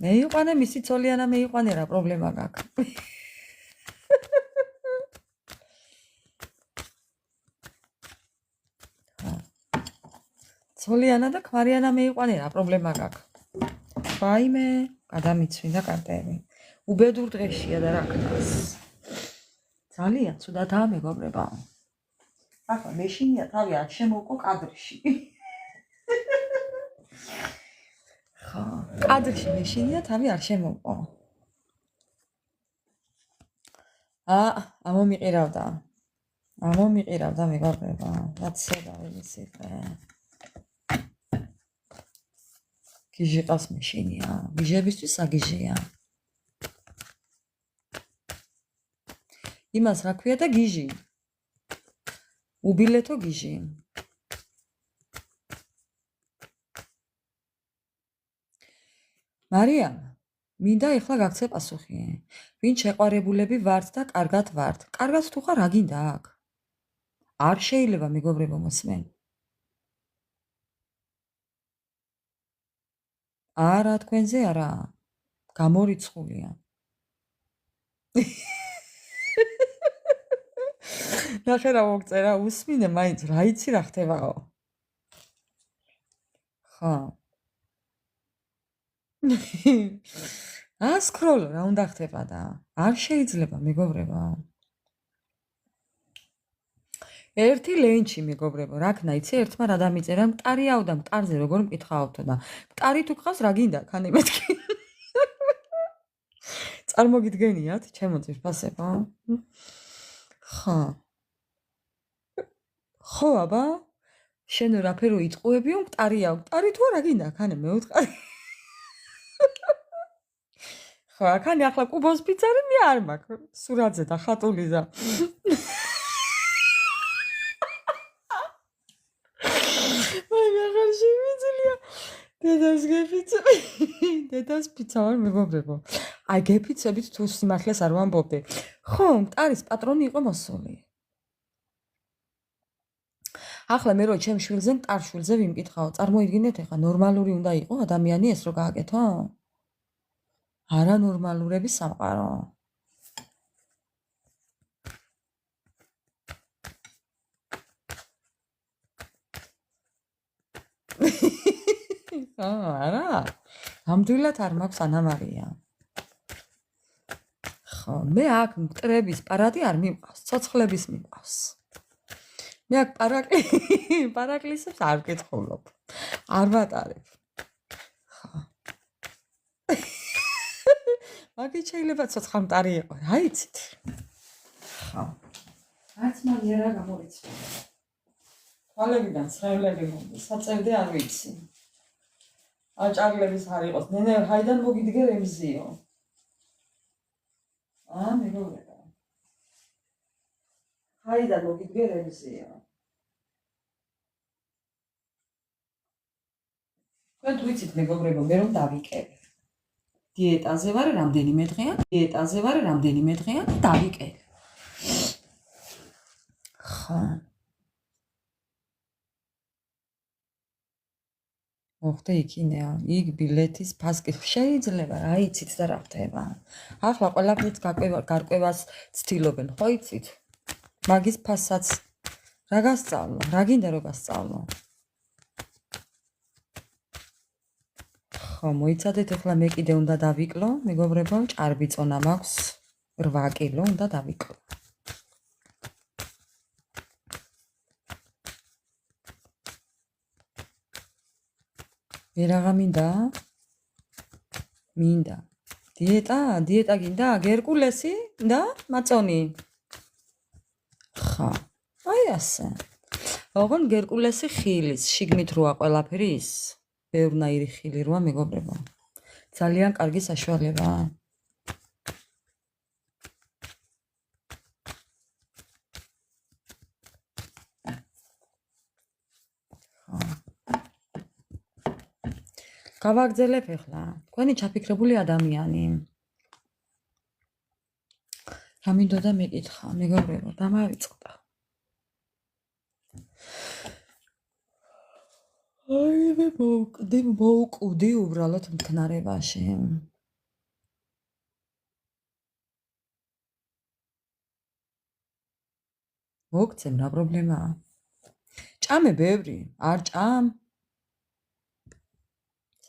მე იყვანე მისი ცოლიანა მე იყვანე რა პრობლემა გაქვს. ცოლიანა და ქმარიანა მე იყვანე რა პრობლემა გაქვს. ვაიმე, გადამიცვიდა კარტები. უბედურ დღეშია და რა ქნას. ძალიან ცუდადაა მეგობრებო. ახლა მეშინია თავი არ შემოვყო კადრში. ხო, კადრში მეშინია თავი არ შემოვყო. ამომიყირავდა მეგობრებო. რაცება ვიცით. გიჟი ყავს მეშინია. გიჟებისთვის საგიჟია. იმას რა ქვია და გიჟი. უბილეთო გიჟი. მარიამ, მინდა ეხლა გაქცე პასუხი. ვინ შეყვარებულები ვართ და კარგად ვართ. კარგად თუ ხარ, რა გინდა აქ? არ შეიძლება მეგობრებო მოსმენ. არა, თქვენზე არა. გამორიცხულია. ნახე რა მოგწერა, უსმინე მაინც, რა იცი რა ხდებაო. ხო. სკროლ რა უნდა ხდება და არ შეიძლება მეგობრებო. ერთი ლენჩი მეგობრებო, რაკნა იცი, ერთმა რა დამიწერა, მტარიაო და მტარზე როგორ მკითხავთო და მტარი თუ გყავს რა გინდა, ქანე მეთქი. წარმოგიდგენიათ, ჩემო ძირფასებო? ხო. ხო, აბა? შენ რაფერო იტყუებიო, მტარიაო, მტარი თუ რა გინდა, ქანე მეუთხარი. ხო, აქანი ახლა კუბოს პიცარი მე არ მაქვს, სურაძე და ხატული და. დედას გეფიცები. დედას პიცა ვარ მეგობრებო. აი გეფიცებით თუ სიმართლეს არ ვამბობდი. ხო, მტარის პატრონი იყო მოსული. ახლა მე რო ჩემ შვილზე მტარ შვილზე ვიმკითხაო, წარმოიდგინეთ ეხა ნორმალური უნდა იყო ადამიანი ეს რო გააკეთო? არა ნორმალურების სამყარო. არა. ნამდვილად არ მაქვს ანამარია. ხო, მე აქ მტრების პარადი არ მიმყავს, ცოცხლების მიმყავს. მე აქ პარაკლისებს არ ვკითხულობ. არ ვატარებ. ხო. მაგით შეიძლება ცოცხლა მტარი იყო, რა იცით? ხო. არც მანერა გამორიცხა. თვალებიდან ცრემლები მომდის, საწევდე არ ვიცი. აჭარლების არ იყოს, ნენე ჰაიდან მოგიდგე რემზიო. მეგობრებო. ჰაიდან მოგიდგე რემზიო. თქვენ თუ იცით მეგობრებო, მე რომ დავიკები. დიეტაზე ვარ რამდენიმე დღეა და დავიკები. ხო. მოხდა იქინეა, იქ ბილეთის ფასკი შეიძლება რა იცით და რა ხდება. ახლა ყველაფერს გარკვევას ცდილობენ, ხო იცით? მაგის ფასაც რა გასწავლო? რა გინდა რომ გასწავლო? ხო, მოიცადეთ ახლა მე კიდე უნდა დავიკლო, მეგობრებო, ჭარბი წონა მაქვს 8 კილო უნდა დავიკლო. ვერაღა მინდა? მინდა. დიეტა გინდა? გერკულესი და მაწონი. ხო. აი ასე. ოღონ გერკულესი ხილის, შიგნით როა ყველაფერი ის. ბევრნაირი ხილი როა მეგობრებო. ძალიან კარგი საშუალებაა. გავაგრძელებ ახლა. თქვენი ჩაფიქრებული ადამიანი. რა მინდოდა მეკითხა, მეგობრებო, დამავიწყდა. აი მე მოვკვდი უბრალოდ მქნარებაში. მოგცემ რა პრობლემაა? ჭამე ბევრი, არ ჭამ.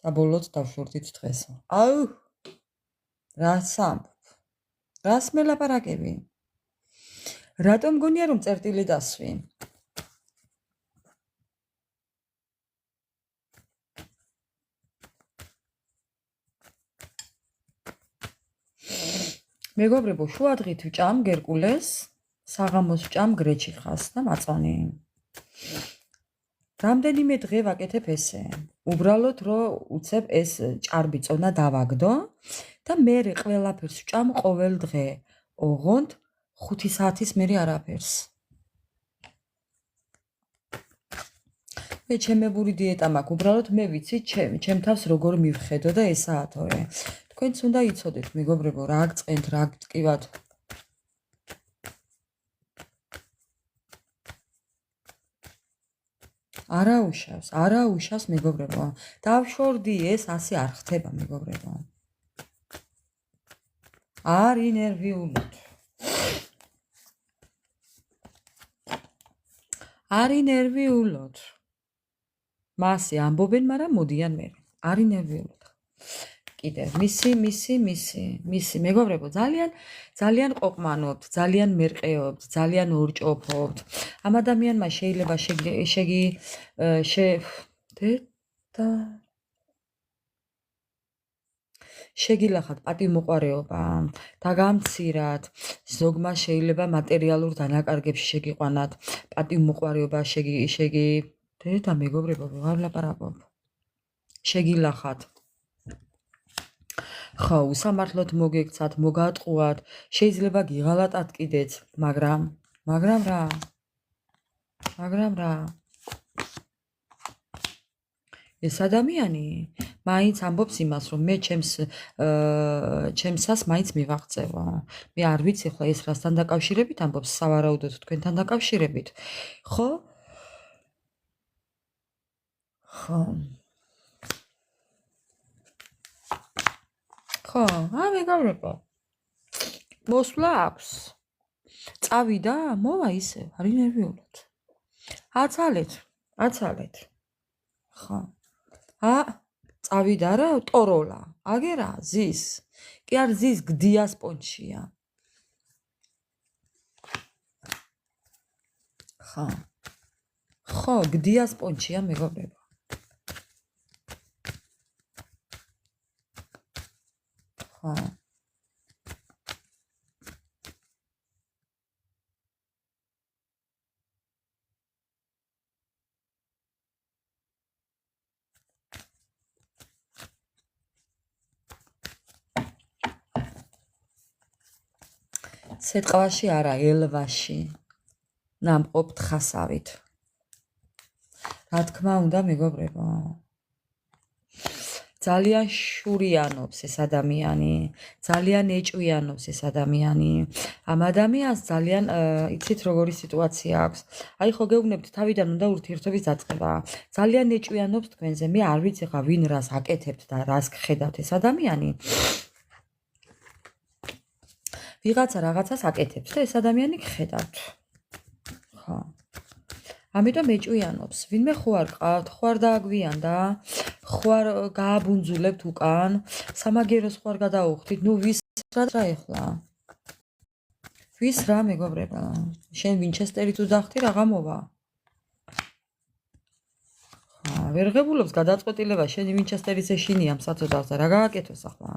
საბოლოოდ დავშორდით დღესო. აუ! რას ამბობ? რას მელაპარაკები? რატომ გონია რომ წერტილი დასვი? მეგობრებო, შუადღით ვჭამ გერკულეს, საღამოს ვჭამ გრეჩიხას და მაწონი. რამდენიმე დღე ვაკეთებ ესე. უბრალოდ რომ უცებ ეს ჭარბი წონა დავაგდო და მე ყველაფერს ვჭამ ყოველ დღე. ოღონდ 5 საათის მერე არაფერს. მე ჩემებური დიეტა მაქვს, უბრალოდ მე ვიცი ჩემ თავს როგორ მივხედო და ესაა თორე. თქვენც უნდა იცოდეთ, მეგობრებო, რა გწყენთ, რა გტკივათ. არა უშავს, მეგობრებო. დავშორდი ეს ასე არ ხდება, მეგობრებო. არ ინერვიულოთ. არ ინერვიულოთ. მასე ამბობენ, მაგრამ მოდიან მე. არ ინერვიულოთ. კიდე მისი მეგობრებო, ძალიან ყოყმანობთ, ძალიან მერყეობთ, ძალიან ორჭოფობთ. ამ ადამიანმა შეიძლება შეგილახათ პატივმოყვარეობა, დაგამცირათ, ზოგმა შეიძლება მატერიალურ დანაკარგებში შეგიყვანათ, პატივმოყვარეობა დედა მეგობრებო, ვეღარ ვლაპარაკობ. შეგილახათ. ხო, უსამართლოდ მოგექცათ, მოგატყუათ, შეიძლება გიღალატათ კიდეც, მაგრამ რა? ეს ადამიანი მაინც ამბობს იმას, რომ მე ჩემსას მაინც მივაღწევა. მე არ ვიცი ხო ეს რასთან დაკავშირებით ამბობს, სავარაუდოდ თქვენთან დაკავშირებით. ხო? ხო, მეგობრებო. მოსვლა აქვს. წავიდა, მოვა ისე, არ ინერვიულოთ. აცალეთ. ხო. წავიდა რა, ტოროლა. აგერა, ზის. კი არ ზის, გდიას პონჩია. ხო, გდიას პონჩია, მეგობრებო. ხო. სეტყვაში არა, ელვაში. ნამყოფ თხასავით. რა თქმა უნდა, მეგობრებო. ძალიან შურიანობს ეს ადამიანი, ძალიან ეჭვიანობს ეს ადამიანი. ამ ადამიანს ძალიან იცით როგორი სიტუაცია აქვს. აი ხო გეუბნებთ, თავიდან უნდა ურთიერთობის დაწყება. ძალიან ეჭვიანობს თქვენზე. მე არ ვიცი ხა ვინ რას აკეთებთ და რას გხედავთ ეს ადამიანი. ვიღაცა რაღაცას აკეთებს და ეს ადამიანი გხედავთ. ხო. ამიტომ ეჭვიანობს. ვინმე ხო არ ყავთ, ხო არ დააგვიანდა, ხო არ გააბუნძულებთ უკან, სამაგეროს ხო არ გადაუხდით, ნუ ვის რა ეხლა? ვის რა მეგობრებო? შენ ვინჩესტერი თუ დახტი რაღა მოვა? ვერ ღებულობს გადაწყვეტილება, შენი ვინჩესტერის ეშინია მსაწოდავს და რა გააკეთოს ახლა?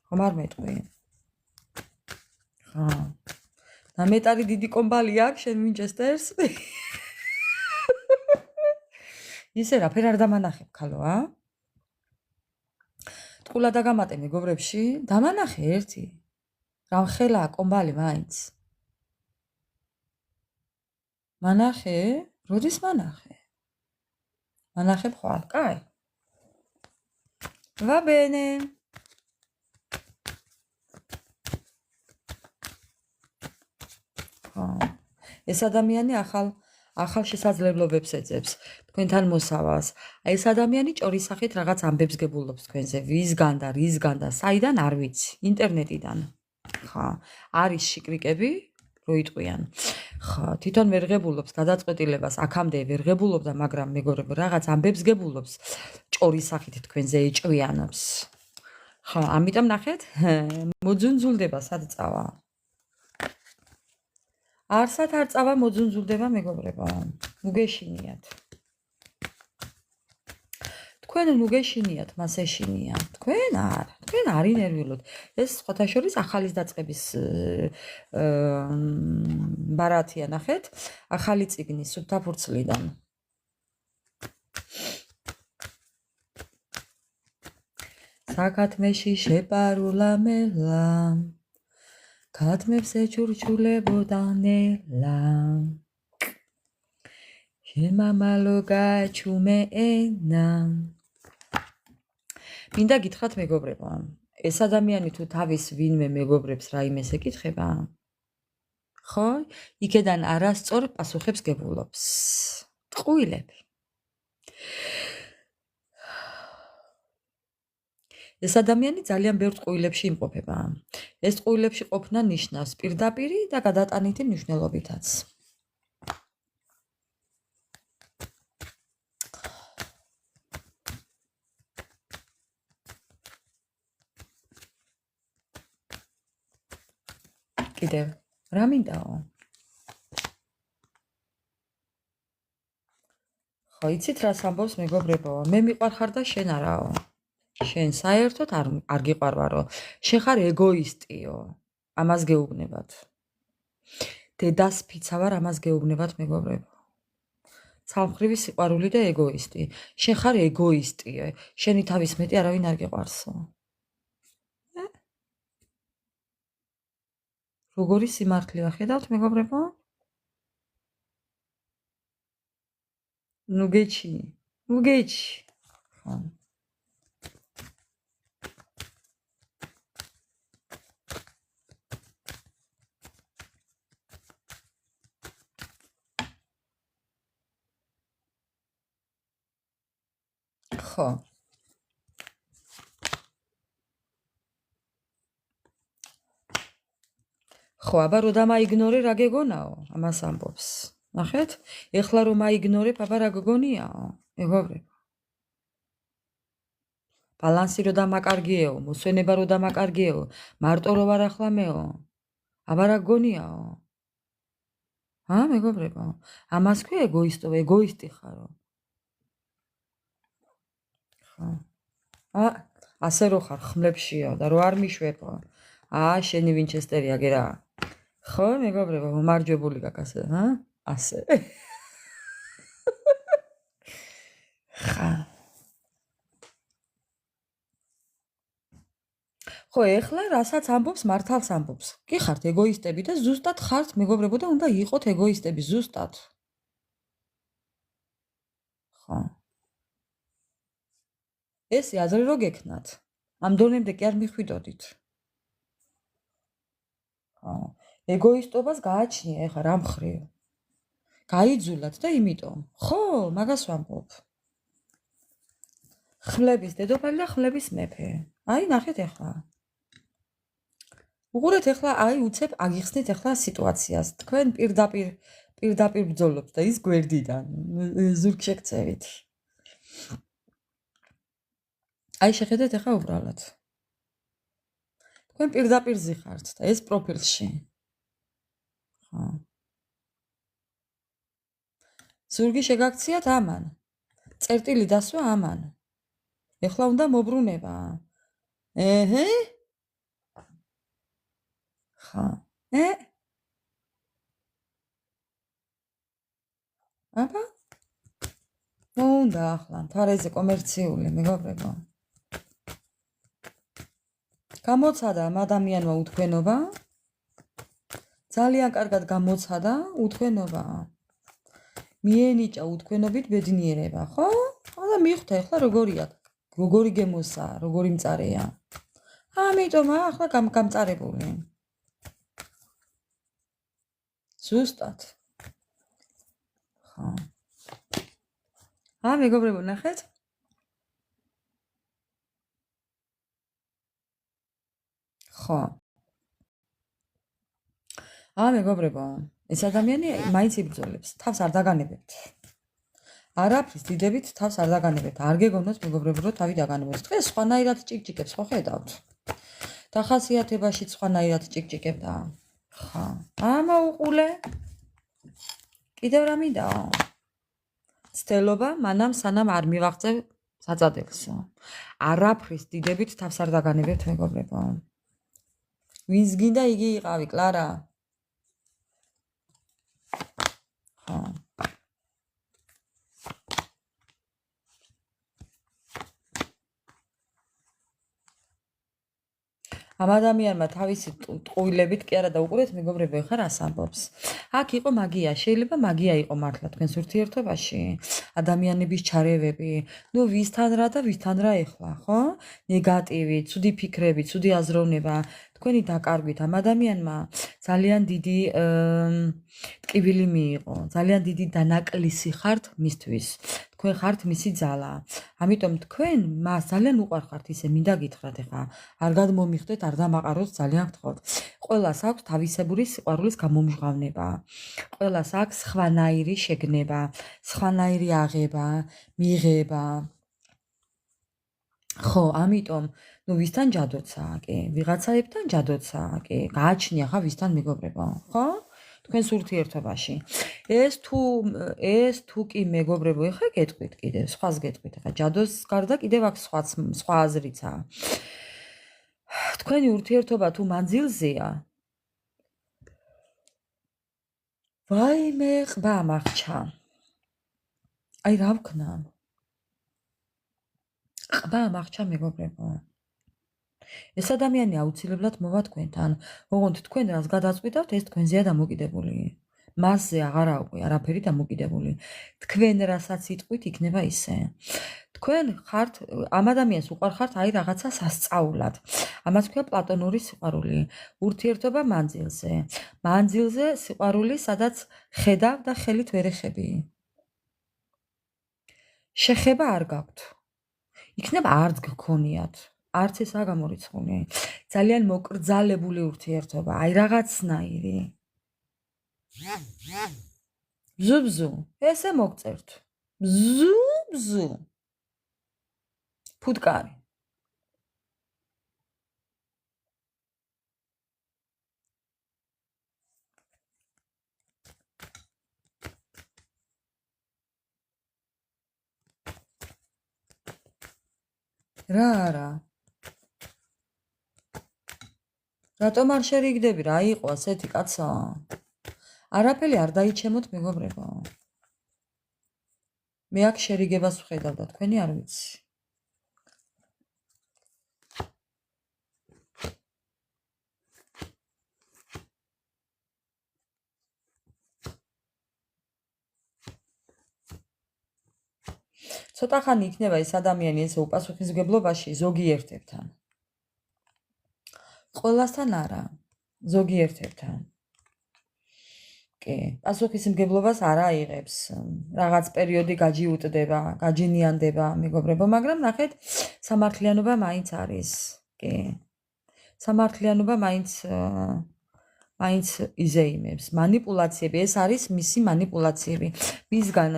ხომ არ მეტყვი? ხო. და მეტარი დიდი კომბალი აქვს შენ ვინჩესტერს? ისე რაფერ არ დამანახებ ქალო, ტყულა დაგამატე მეგობრებში, დამანახე ერთი. რამხელა კომბალი მაინც. მანახე? როდის მანახე? მანახებ ხვალ, კაი. Va bene. ეს ადამიანი ახალ შესაძლებლობებს ეძებს თქვენთან მოსავალს. აი ეს ადამიანი ჭორის სახით რაღაც ამბებს გებულობს თქვენზე, ვისგან და რისგან და საიდან არ ვიცი, ინტერნეტიდან. ხო, არის შიკრიკები, რო იტყვიან. ხო, თვითონ ვერ ღებულობს გადაწყვეტილებას, აქამდე ვერ ღებულობდა, მაგრამ მეგობრებო, რაღაც ამბებს გებულობს, ჭორის სახით თქვენზე ეჭვიანობს. ხო, ამიტომ ნახეთ, მოძუნძულდება სად წავა. არსად არ წავა მოძუნძულდება მეგობრებო. მუგეშინიათ. თქვენ მუგეშინიათ, მას ეშინია. თქვენ არ ინერვიულოთ. ეს სხვათა შორის ახალის დაწყების ბარათია ნახეთ, ახალი წიგნი სუფთაფურცლიდან. საკათმეში შეპარულა მელა. ქათმებს ეჩურჩულებოდა ნელა. მამალო გაჩუმე ენა. მინდა გითხრათ მეგობრებო, ეს ადამიანი თუ თავის ვინმე მეგობრებს რაიმეს ეკითხება, ხო? იქედან არასწორ პასუხებს გებულობს. ტყუილები. ეს ადამიანი ძალიან ბევრ ტყუილებში იმყოფება. ეს ტყუილებში ყოფნა ნიშნავს პირდაპირი და გადატანითი მნიშვნელობითაც. კიდევ რა მინდაო? ხო, იცით რას ამბობს მეგობრებო? მე მიყვარხარ და შენ არაო. შენ საერთოდ არ გიყვარვარო. შენ ხარ ეგოისტიო. ამას გეუბნებათ. დედას ფიცა ვარ, ამას გეუბნებათ მეგობრებო. ცალმხრივი სიყვარული და ეგოისტი. შენ ხარ ეგოისტიო. შენი თავის მეტი არავინ არ გიყვარსო. როგორი სიმართლეა, ხედავთ მეგობრებო? ნუ გეჩი. ხო. ხო. ხო, აბა რო დამაიგნორე რა გეგონაო? ამას ამბობს. ნახეთ? ეხლა რომ მაიგნორებ, აბა რა გგონიაო? მეგობრებო. ბალანსი რო დამაკარგიეო, მოსვენება რო დამაკარგიეო, მარტო რო ვარ ახლა მეო. აბა რა გგონიაო? მეგობრებო? ამას ქვია ეგოისტო, ეგოისტი ხარო. ხო. ასე რო ხარ ხმლებშიო და რო არ მიშვებო. შენი ვინჩესტერი აგერა. ხო, მეგობრებო, მომარჯვებული გაკასე, ასე. ხა. ხო, ეხლა რასაც ამბობს, მართალს ამბობს. კი ხართ ეგოისტები და ზუსტად ხართ მეგობრებო და უნდა იყოთ ეგოისტები ზუსტად. ხო. ესე აზრი რო გექნათ. ამ დონემდე კი არ მიხვიდოდით. ხო. ეგოისტობას გააჩნია ეხლა რა მხრივ. გაიძულათ და იმიტომ. ხო, მაგას ვამბობ. ხმლების დედოფალი და ხმლების მეფე. ნახეთ ეხლა. უყურეთ ეხლა, უცებ აგიხსნით ეხლა სიტუაციას. თქვენ პირდაპირ ბრძოლობთ და ის გვერდიდან ზურგ შეგწევით. შეხედეთ ეხლა უბრალოდ. თქვენ პირდაპირ ზიხართ და ეს პროფილში. ხო. ზურგი შეგაქციათ ამან. წერტილი დასვა ამან. ეხლა უნდა მობრუნება. ხო. აბა. უნდა ახლა თარეზე კომერციული მეგობრებო. გამოცადა ამ ადამიანმა უთქვენობა. ძალიან კარგად გამოცადა უთქვენობა. მიენიჭა უთქვენობით ბედნიერება, ხო? და მიხვდა ეხლა როგორია, როგორი გემოსა, როგორი მწარეა. ამიტომ ახლა გამწარებული. ზუსტად. ხო. მეგობრებო, ნახეთ? ხო. მეგობრებო, ეს ადამიანი მაინც იბრძოლებს, თავს არ დაგანებებთ. არაფრის დიდებით თავს არ დაგანებებთ. არ გეგონოთ მეგობრებო, რომ თავი დაგანებებთ. დღეს სხვანაირად ჭიკჭიკებს, ხო ხედავთ? დახასიათებაში სხვანაირად ჭიკჭიკებდა. ხო. მოუყულე. კიდევ რა მინდაო? ცდელობა მანამ სანამ არ მივაღწევ საწადელსო. არაფრის დიდებით თავს არ დაგანებებთ მეგობრებო. ვინც გინდა იგი იყავი, კლარა. ხო. ამ ადამიანმა თავისი ტყუილებით კი არა დაუყურეთ მეგობრებო, ეხლა რას ამბობს? აქ იყო მაგია, შეიძლება მაგია იყო მართლა თქვენს ურთიერთობაში, ადამიანების ჩარევები, ნუ ვისთან რა და ვისთან რა ეხლა, ხო? ნეგატივი, ცუდი ფიქრები, ცუდი აზროვნება, თქვენი დაკარგვით ამ ადამიანმა ძალიან დიდი ტკივილი მიიღო, ძალიან დიდი დანაკლისი ხართ მისთვის. თქვენ ხართ მისი ძალა. ამიტომ თქვენ მას ძალიან უყვარხართ, ისე მინდა გითხრათ ეხლა. არ გადმომიხდეთ, არ დამაყაროთ, ძალიან გთხოვთ. ყველას აქვს თავისებური სიყვარულის გამომჟღავნება. ყველას აქვს სხვანაირი შეგნება, სხვანაირი აღება, მიღება. ხო, ამიტომ, ნუ ვისთან ჯადოცაა კი, ვიღაცაებთან ჯადოცაა კი, გააჩნია ხა ვისთან მეგობრებო, ხო? თქვენს ურთიერთობაში. ეს თუ კი მეგობრებო, ეხლა გეტყვით კიდევ, სხვას გეტყვით, ეხლა ჯადოს გარდა კიდევ აქ სხვა აზრიცაა. თქვენი ურთიერთობა თუ მანძილზეა, ვაიმე ყბა მახჩა. აი რა ვქნა? ყბა მახჩა მეგობრებო. ეს ადამიანი აუცილებლად მოვა თქვენთან, ოღონდ თქვენ რას გადაწყვიტავთ, ეს თქვენზეა დამოკიდებული. მასზე აღარ აუყვი, არაფერი დამოკიდებული. თქვენ რასაც იტყვით, იქნება ისე. თქვენ ხართ ამ ადამიანს უყვარხართ აი რაღაცა სასწაულად. ამას ქვია პლატონური სიყვარული. ურთიერთობა მანძილზე. მანძილზე სიყვარული, სადაც ხედავ და ხელით ვერ ეხები. შეხება არ გაქვთ. იქნება არც გქონიათ. არც ესაა გამორიცხული. ძალიან მოკრძალებული ურთიერთობა, აი რაღაცნაირი. ბზუ, ესე მოგწერთ. ბზუ. ფუტკარი. რა არა? რატომ არ შერიგდები? რა იყო ასეთი კაცა? არაფერი არ დაიჩემოთ მეგობრებო. მე აქ შერიგებას ვხედავ და თქვენი არ ვიცი. ცოტა ხანი იქნება ეს ადამიანი ესე უპასუხისმგებლობაში ზოგიერთებთან. ყველასთან არა, ზოგიერთებთან. კი, პასუხისმგებლობას არ აიღებს. რაღაც პერიოდი გაჯიუტდება, გაჯინიანდება მეგობრებო, მაგრამ ნახეთ, სამართლიანობა მაინც არის. კი. სამართლიანობა მაინც იზეიმებს. манипуляციები, ეს არის მისი манипуляციები. მისგან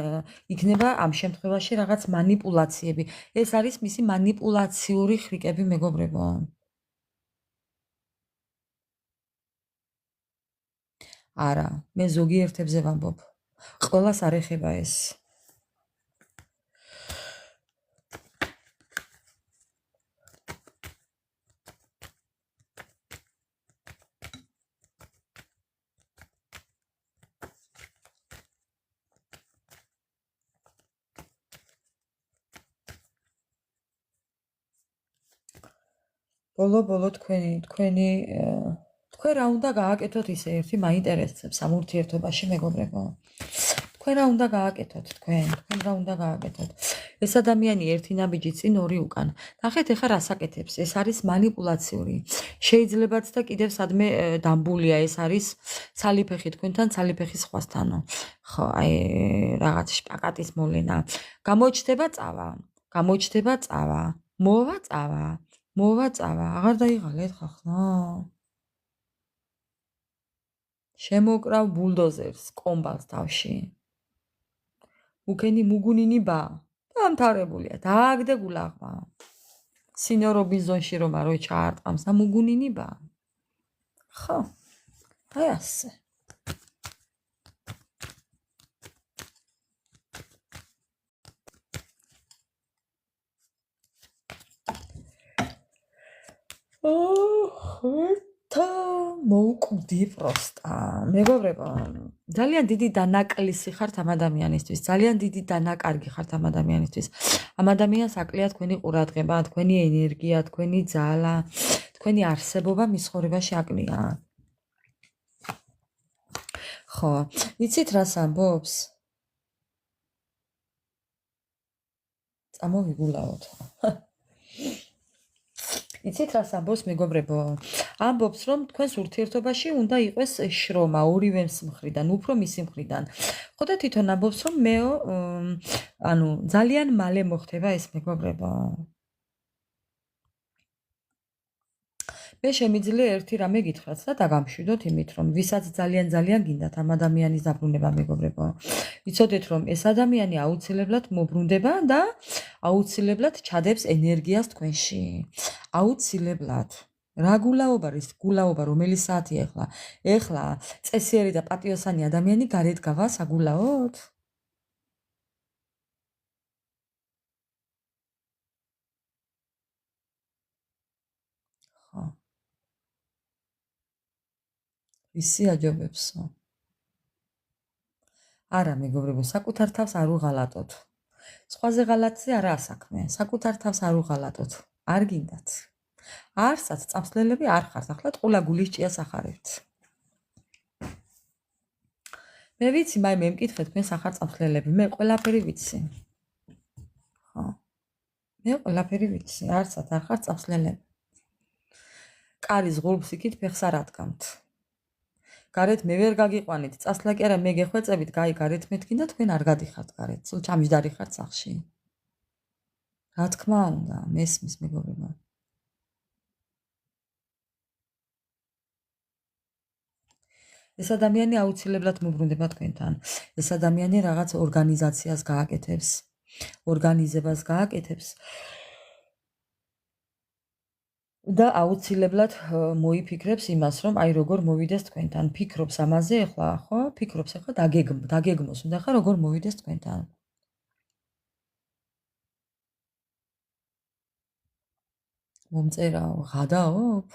იქნება ამ შემთხვევაში რაღაც манипуляციები. ეს არის მისი манипуляციური ხრიკები მეგობრებო. არა, მე ზოგიერთებზე ვამბობ. ყველას არ ეხება ეს. ბოლო თქვენი თქვენ რა უნდა გააკეთოთ ისე ერთი მაინტერესებს ამ ურთიერთობაში მეგობრებო. თქვენ რა უნდა გააკეთოთ, თქვენ რა უნდა გააკეთოთ. ეს ადამიანი ერთი ნაბიჯი წინ ორი უკან. ნახეთ ეხა რას აკეთებს. ეს არის манипуляციური. შეიძლებაც და კიდევ სადმე დამბულია, ეს არის ცალიფეხი თქვენთან, ცალიფეხი სხვასთანო. ხო, აი რაღაც შპაკატის მოლენა. გამოჩდება წავა. მოვა წავა. აღარ დაიღალეთ ხახლა. შემოკრავ ბულდოზერს კომბალს თავში. უკენი მუგუნინიბა. დამთავრებულია. დააგდე გულაღმა. სინო რობინზონში რომ არო ჩაარტყამს და მუგუნინიბა. ხო. აი ასე. მოუკვდი პროსტა. მეგობრებო, ძალიან დიდი დანაკლისი ხართ ამ ადამიანისთვის, ძალიან დიდი დანაკარგი ხართ ამ ადამიანისთვის. ამ ადამიანს აკლია თქვენი ყურადღება, თქვენი ენერგია, თქვენი ძალა, თქვენი არსებობა მის ცხოვრებაში აკლია. ხო, იცით რას ამბობს? წამოვიგულაოთ. იცით რას ამბობს მეგობრებო? ამბობს რომ თქვენს ურთიერთობაში უნდა იყოს შრომა ორივეს მხრიდან, უფრო მისი მხრიდან. ხო და თვითონ ამბობს რომ მეო ანუ ძალიან მალე მოხდება ეს მეგობრებო. მე შემიძლია ერთი რამე გითხრათ და დაგამშვიდოთ იმით რომ ვისაც ძალიან გინდათ ამ ადამიანის დაბრუნება მეგობრებო. ვიცოდეთ რომ ეს ადამიანი აუცილებლად მობრუნდება და აუცილებლად ჩადებს ენერგიას თქვენში. აუცილებლად. რა გულაობა რის გულაობა რომელი საათი ახლა? ახლა წესიერი და პატიოსანი ადამიანი გარეთ გავა საგულაოდ? ხო. ისი აჯობებსო. არა მეგობრებო, საკუთარ თავს არ უღალატოთ. სხვაზე ღალატზე არაა საქმე, საკუთარ თავს არ უღალატოთ. არ გინდათ. არცად წამსვლელები არ ხართ, ახლა ტყულა გულის ჭიას ახარებთ. მე ვიცი, მე მემკითხეთ თქვენ სახარ წამსვლელები, მე ყველაფერი ვიცი. ხო. მე ყველაფერი ვიცი, არცად არ ხართ წამსვლელები. კარის ღულბს იქით ფეხს არ ადგამთ. გარეთ მე ვერ გაგიყვანით, წასვლა კი არა მე გეხვეწებით, გაი გარეთ მეთქი და თქვენ არ გადიხართ გარეთ, სულ ჩამჯდარი ხართ სახში. რა თქმა უნდა, მესმის მეგობრებო. ეს ადამიანი აუცილებლად მობრუნდება თქვენთან. ეს ადამიანი რაღაც ორგანიზაციას გააკეთებს, ორგანიზებას გააკეთებს. და აუცილებლად მოიფიქრებს იმას, რომ აი როგორ მოვიდეს თქვენთან. ფიქრობს ამაზე ახლა, ხო? ფიქრობს ახლა დაგეგმოს, უნდა ხა როგორ მოვიდეს თქვენთან. მომწერაო, ღადაობ?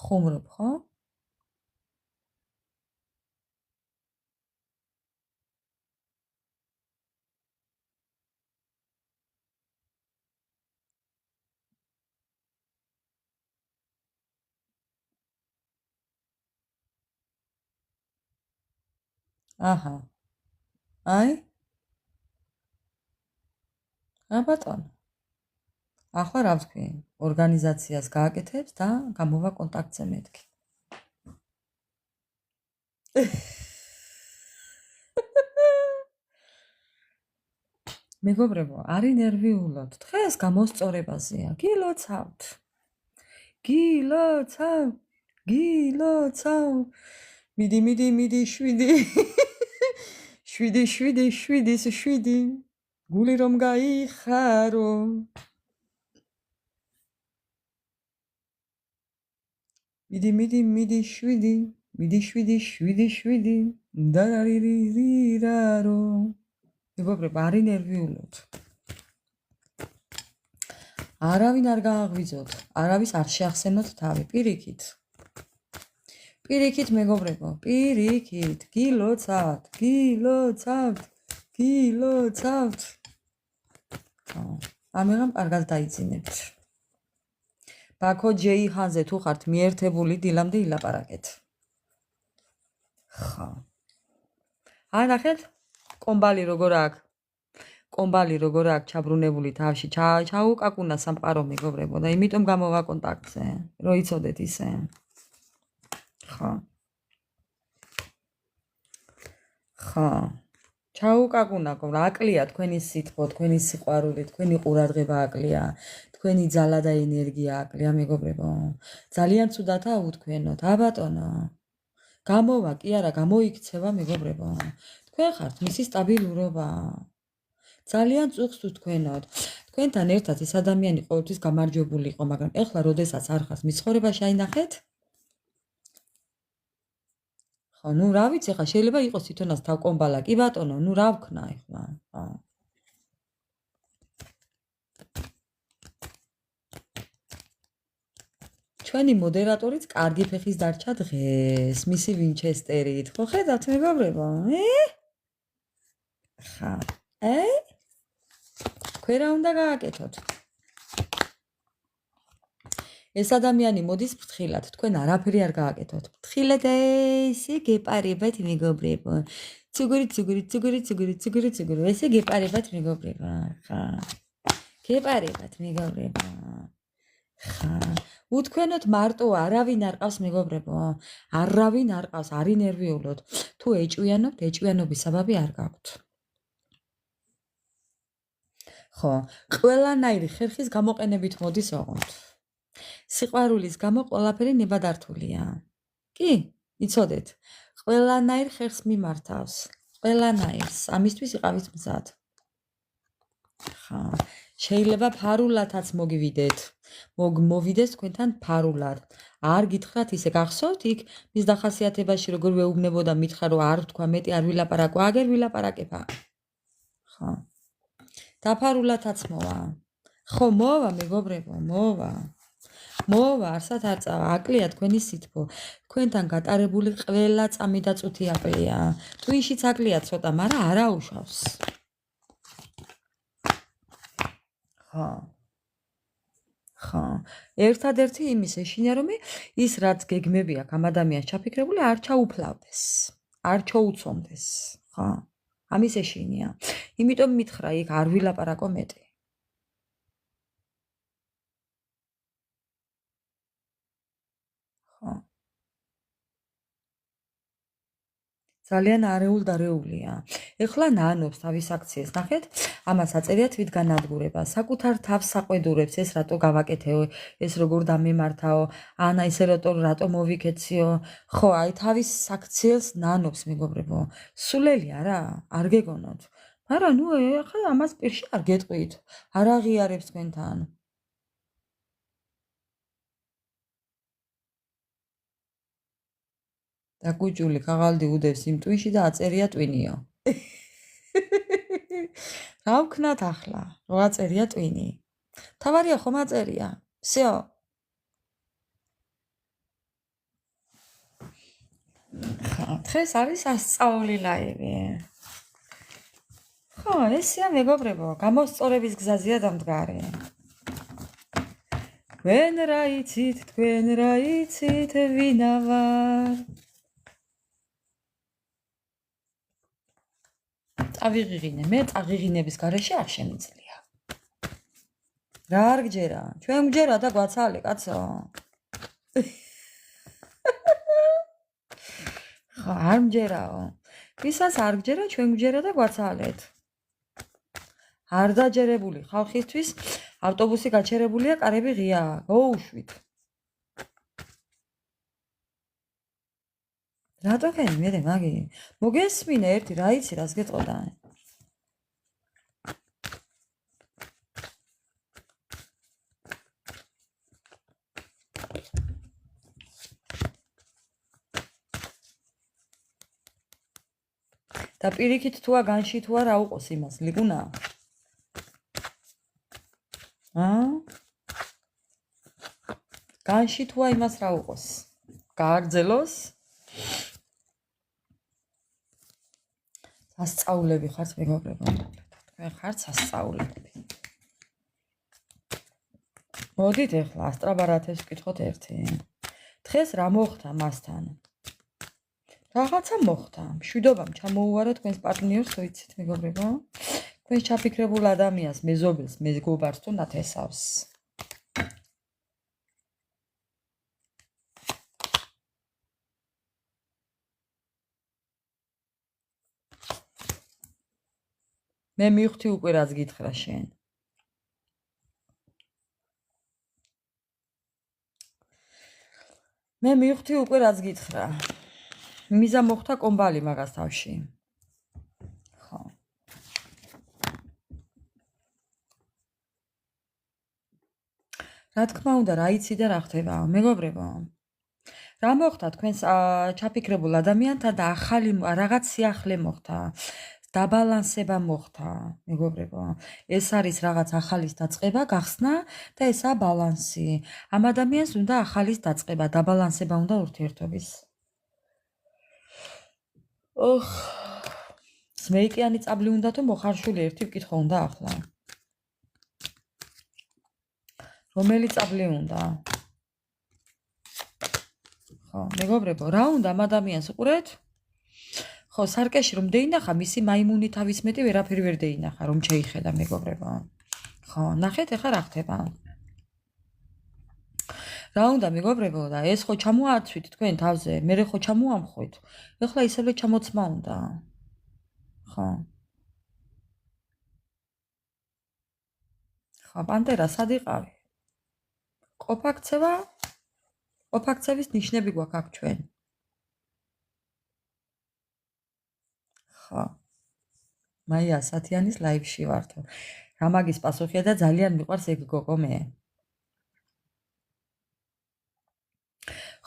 ხუმრობ, ხო? აჰა. აი? რა ბატონო? ახლა რა ვთქვი? ორგანიზაციას გააკეთებს და გამოვა კონტაქტზე მეთქი. მეგობრებო, არი ნერვიულობთ. დღეს გამოსწორებაზეა. გილოცავთ. გილოცავ. მიდი 7. გული რომ გაიხარო. მიდი 7. დარარირირარო. მეგობრებო, არი ნერვიულობთ. არავინ არ გააღვიძოთ, არავის არ შეახსენოთ თავი, პირიქით. პირიქით მეგობრებო, პირიქით, გილოცავთ. ამიღამ კარგად დაიძინებთ. ბაქო ჯეიჰანზე თუ ხართ მიერთებული დილამდე ილაპარაკეთ. ხო. ანახეთ, კომბალი როგორ აქვს? კომბალი როგორ აქვს ჩაბრუნებული თავში, ჩაუკაკუნა სამყარო მეგობრებო და იმიტომ გამოვა კონტაქტზე, რომ იცოდეთ ისე. ხო. ჩაუკაკუნა, აკლია თქვენი სითბო, თქვენი სიყვარული, თქვენი ყურადღება აკლია, თქვენი ძალა და ენერგია აკლია მეგობრებო. ძალიან ცუდათა უთქვენოთ, აბატონო. გამოვა, კი არა, გამოიქცევა მეგობრებო. თქვენ ხართ მისი სტაბილურობა. ძალიან წუხს უთქვენოთ. თქვენთან ერთად ეს ადამიანი ყოველთვის გამარჯვებული იყო, მაგრამ ეხლა როდესაც არ ხართ მის ცხოვრებაში აინახეთ? ხო, ნუ რა ვიცი, ხა შეიძლება იყოს თვითონაც თავკომბალა, კი ბატონო, ნუ რა ვქნა ეხლა? ხო. ჩვენი მოდერატორიც კარგი ფეხის დარჩა დღეს, მისი ვინჩესტერით. ხო ხედავთ მეგობრებო? ხა. თქვენ რა უნდა გააკეთოთ? ეს ადამიანი მოდის ფრთხილად, თქვენ არაფერი არ გააკეთოთ. ფრთხილად ესე გეპარებათ მეგობრებო. ცუგური, ესე გეპარებათ მეგობრებო. ხა. გეპარებათ მეგობრებო. ხა. უთქვენოთ მარტო არავინ არ ყავს მეგობრებო. არავინ არ ყავს, არ ინერვიულოთ. თუ ეჭვიანობთ, ეჭვიანობის საბაბი არ გაქვთ. ხო, ყველანაირი ხერხის გამოყენებით მოდის ოღონდ. სიყვარულის გამო ყველაფერი ნებადართულია. კი, იცოდეთ, ყველანაირ ხერხს მიმართავს. ყველანაირს, ამისთვის იყავით მზად. ხა, შეიძლება ფარულათაც მოგივიდეთ. მოვიდეს თქვენთან ფარულად. არ გითხრათ ისე გახსოვთ იქ მის დახასიათებაში როგორ ვეუბნებოდა მითხრა რომ არ თქვა მეტი არ ვილაპარაკო, აგერ ვილაპარაკება. ხა. დაფარულათაც მოვა. ხო, მოვა მეგობრებო, მოვა. მოვა, არსად არ წავა, აკლია თქვენი სითბო. თქვენთან გატარებული ყველა წამი და წუთი აკლია. twin-შიც აკლია ცოტა, მაგრამ არ აუშავს. ხო. ხო. ერთადერთი იმის ეშინია, რომ ის რაც გეგმები აქვს ამ ადამიანს ჩაფიქრებული არ ჩაუფლავდეს. არ ჩაუცომდეს. ხო. ამის ეშინია. იმიტომ მითხრა იქ არ ვილაპარაკო მეტი. ხო. ძალიან არეულია. ეხლა ნანობს თავის აქციას, ნახეთ, ამას აწერიათ ვით განადგურება. საკუთარ თავს საყვედურებს ეს რატო გავაკეთეო, ეს როგორ დამემართაო, ანა ისე რატო მოვიქეციო. ხო, აი თავის აქციას ნანობს მეგობრებო. სულელი არა, არ გეგონოთ. მაგრამ ნუ ეხლა ამას პირში არ გეტყვით. არ აღიარებს თქვენთან. და კუჭული ქაღალდი უდევს იმ twin-ში და აწერია twin-იო. რა ვქნათ ახლა? რო აწერია twin-ი. თავარია ხომ აწერია? всё. დღეს არის ასწაული ლაივი. ხო, ესია მეგობრებო, გამოსწორების გზაზეა დამდგარი. თქვენ რა იცით, ვინა ვარ? წავიღიღინე, მე წაღიღინების გარეშე არ შემიძლია. რა არ გჯერა? ჩვენ გჯერა და გვაცალე, კაცო. ხა, არ მჯერაო. ვისაც არ გჯერა, ჩვენ გჯერა და გვაცალეთ. არ დაჯერებული ხალხისთვის ავტობუსი გაჩერებულია, კარები ღიაა. გაუშვით. რატო ხენი მე მაგი? მოგესმინე ერთი რა იცი რას გეტყოდა? და პირიქით თუა განში თუა რა უყოს იმას, ლიგუნა? განში თუა იმას რა უყოს? გააგრძელოს? სასწაულები ხართ მეგობრებო. თქვენ ხართ სასწაულები. მოდით ეხლა ასტრაბარათებს ვკითხოთ ერთი. დღეს რა მოხდა მასთან? რაღაცა მოხდა. მშვიდობამ ჩამოუვარა თქვენს პარტნიორს, ვიცით მეგობრებო? თქვენ ჩაფიქრებულ ადამიანს, მეზობელს, მეგობარს თუ ნათესავს. მე მივხვდი უკვე რაც გითხრა შენ. მე მივხვდი უკვე რაც გითხრა. მიზა მოხდა კომბალი მაგას თავში. ხო. რა თქმა უნდა, რა იცი და რა ხდება, მეგობრებო? რა მოხდა თქვენს ჩაფიქრებულ ადამიანთან და ახალი რაღაც სიახლე მოხდა. დაბალანსება მოხდა, მეგობრებო. ეს არის რაღაც ახალის დაწყება, გახსნა და ესაა ბალანსი. ამ ადამიანს უნდა ახალის დაწყება, დაბალანსება უნდა ურთიერთობის. ზმეიკიანი წაბლი უნდა თუ მოხარშული ერთი ვკითხო უნდა ახლა. რომელი წაბლი უნდა? ხო, მეგობრებო, რა უნდა ამ ადამიანს უყურეთ? ხო, სარკეში რომ დაინახა, მისი მაიმუნი თავის მეტი ვერაფერი ვერ დაინახა, რომ შეიხედა, მეგობრებო. ხო, ნახეთ ახლა რა ხდება. რა უნდა მეგობრებო და ეს ხო ჩამოაცვით თქვენ თავზე, მე ხო ჩამოამხვით. ეხლა ისევე ჩამოცმა უნდა. ხო. ხო, პანტერა სად იყავი? ყოფაქცევა? ყოფაქცევის ნიშნები გვაქვს აქ ჩვენ. ხო. მაია სათიანის ლაივში ვართო. რა მაგის პასუხია და ძალიან მიყვარს ეგ გოგო მე.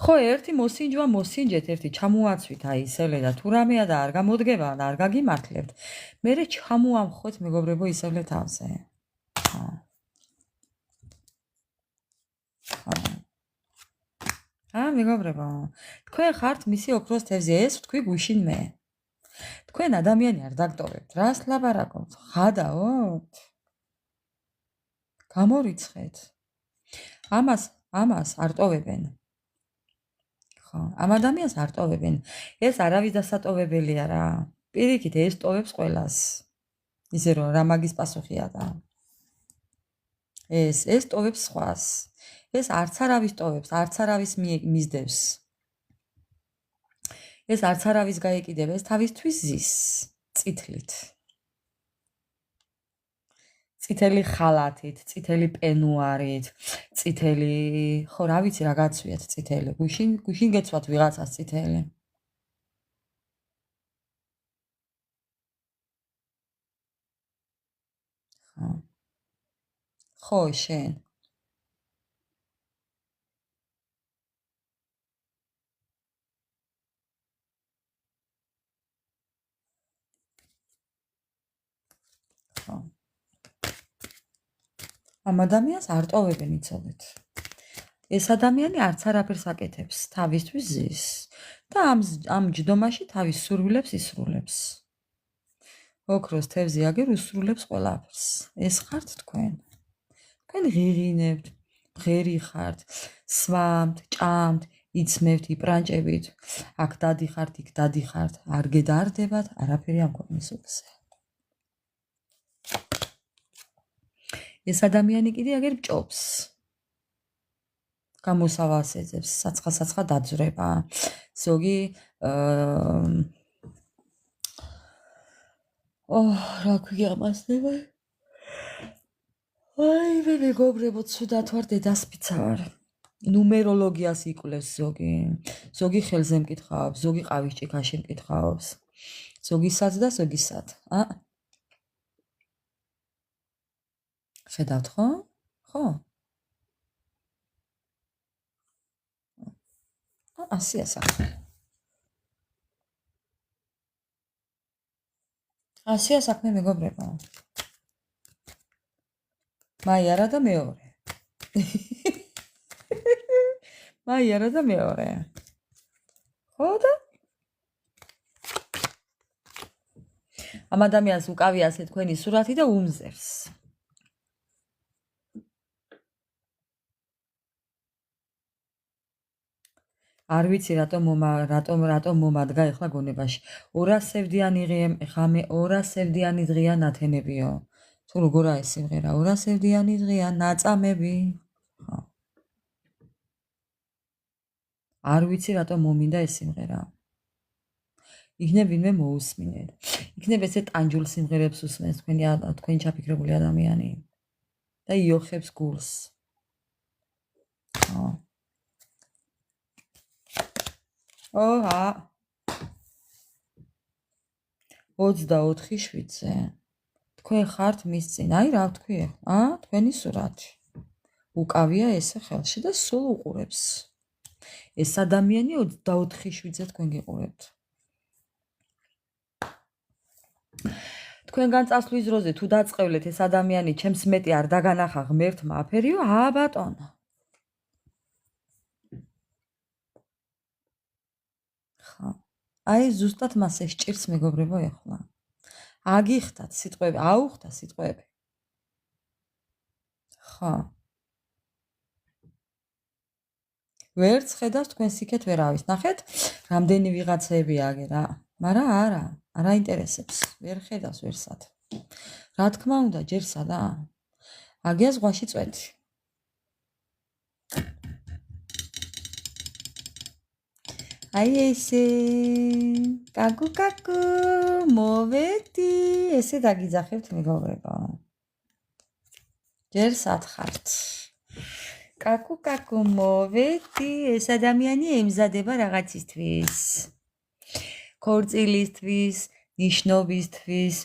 ხო, ერთი მოსინჯვა მოსინჯეთ, ერთი ჩამოაცვით აი ისევლე და თუ რამეა და არ გამოდგება და არ გაგიმართლებთ, მერე ჩამოამხოთ მეგობრებო ისევლე თავზე. ხო. მეგობრებო, თქვენ ხართ მისი ოქროს თევზი, ეს ვთქვი გუშინ მე. თქვენ ადამიანი არ დაგტოვებთ, რას ლაპარაკობთ? ხადაოთ? გამორიცხეთ. ამას არ ტოვებენ. ხო, ამ ადამიანს არ ტოვებენ. ეს არავის დასატოვებელია რა. პირიქით ეს ტოვებს ყველას. ისე რომ რა მაგის პასუხია და. ეს ტოვებს სხვას. ეს არც არავის ტოვებს, არც არავის მისდევს. ეს არც არავის გაეკიდება, ეს თავისთვის ზის წითლით. წითელი ხალათით, წითელი პენუარით, წითელი, ხო, რა ვიცი რა გაცვიათ წითელი. გუშინ გეცვათ ვიღაცას წითელი. ხო, შენ. ხო. ამ ადამიანს არ ტოვებენ იცოდეთ. ეს ადამიანი არც არაფერს აკეთებს, თავისთვის ზის და ამ ჯდომაში თავის სურვილებს ისრულებს. ოქროს თევზი აგერ უსრულებს ყველაფერს. ეს ხართ თქვენ. თქვენ ღირინებთ, ღერი ხართ, სვამთ, ჭამთ, იცმევთ, იპრანჭებით, აქ დადიხართ, იქ დადიხართ, არ გედარდებათ, არაფერი ამ ქვეყნის უკზე. ეს ადამიანი კიდე აგერ ბჭობს. გამოსავალს ეძებს, საცხა დაძვრება. ზოგი რა ქვიამასდება? აი, მე მეგობრებო, ცუდად ვარ, დედასპიცა ვარ. ნუმეროლოგიას იკვლევს ზოგი. ზოგი ხელზე მკითხავს, ზოგი ყავის ჭიქაში მკითხავს. ზოგისაც და ზოგისად. ხედავთ ხო? ხო? ასია საქმე. ასია საქმე მეგობრებო. მაიარა და მეორე. მაიარა და მეორე. ხო და? ამ ადამიანს უკავია ასე თქვენი სურათი და უმზევს. არ ვიცი რატომ მომადგა ეხლა გონებაში. 200-სევდიანი დღეა ნათენებიო. თუ როგორა ეს სიმღერა? 200-სევდიანი დღეა ნაწამები. ხო. არ ვიცი რატომ მომინდა ეს სიმღერა. იქნებ ვინმე მოусმინეთ. იქნებ ესე ტანჯულ სიმღერებს უსმენს თქვენი ჩაფიქრებული ადამიანი. და იოხებს გულს. ხო. 24/7-ზე თქვენ ხართ მის წინ. აი რა ვთქვი? თქვენი სურათი. უკავია ესე ხელში და სულ უყურებს. ეს ადამიანი 24/7-ზე თქვენ გიყურებთ. თქვენგან წასვლის დროზე თუ დაწყევლეთ ეს ადამიანი ჩემს მეტი არ დაგანახა ღმერთმა აფერიო, ბატონო. ხო. აი ზუსტად მას ესჭირს მეგობრებო ეხლა. აგიხტათ სიტყვები, აუხთა სიტყვები. ხო. ვერც ხედავს თქვენ სიქეთ ვერავის. ნახეთ, რამდენი ვიღაცები აგერა, მაგრამ არ აინტერესებს. ვერ ხედავს ვერსად. რა თქმა უნდა, ჯერ სადა? აგია ზღვაში წვეთი. აი ესე. კაკუ, მოვედი. ესე დაგიძახებთ მეგობრებო. ჯერ სათხართ. კაკუ, მოვედი. ეს ადამიანი ემზადება რაღაცისთვის. ქორწილისთვის, ნიშნობისთვის,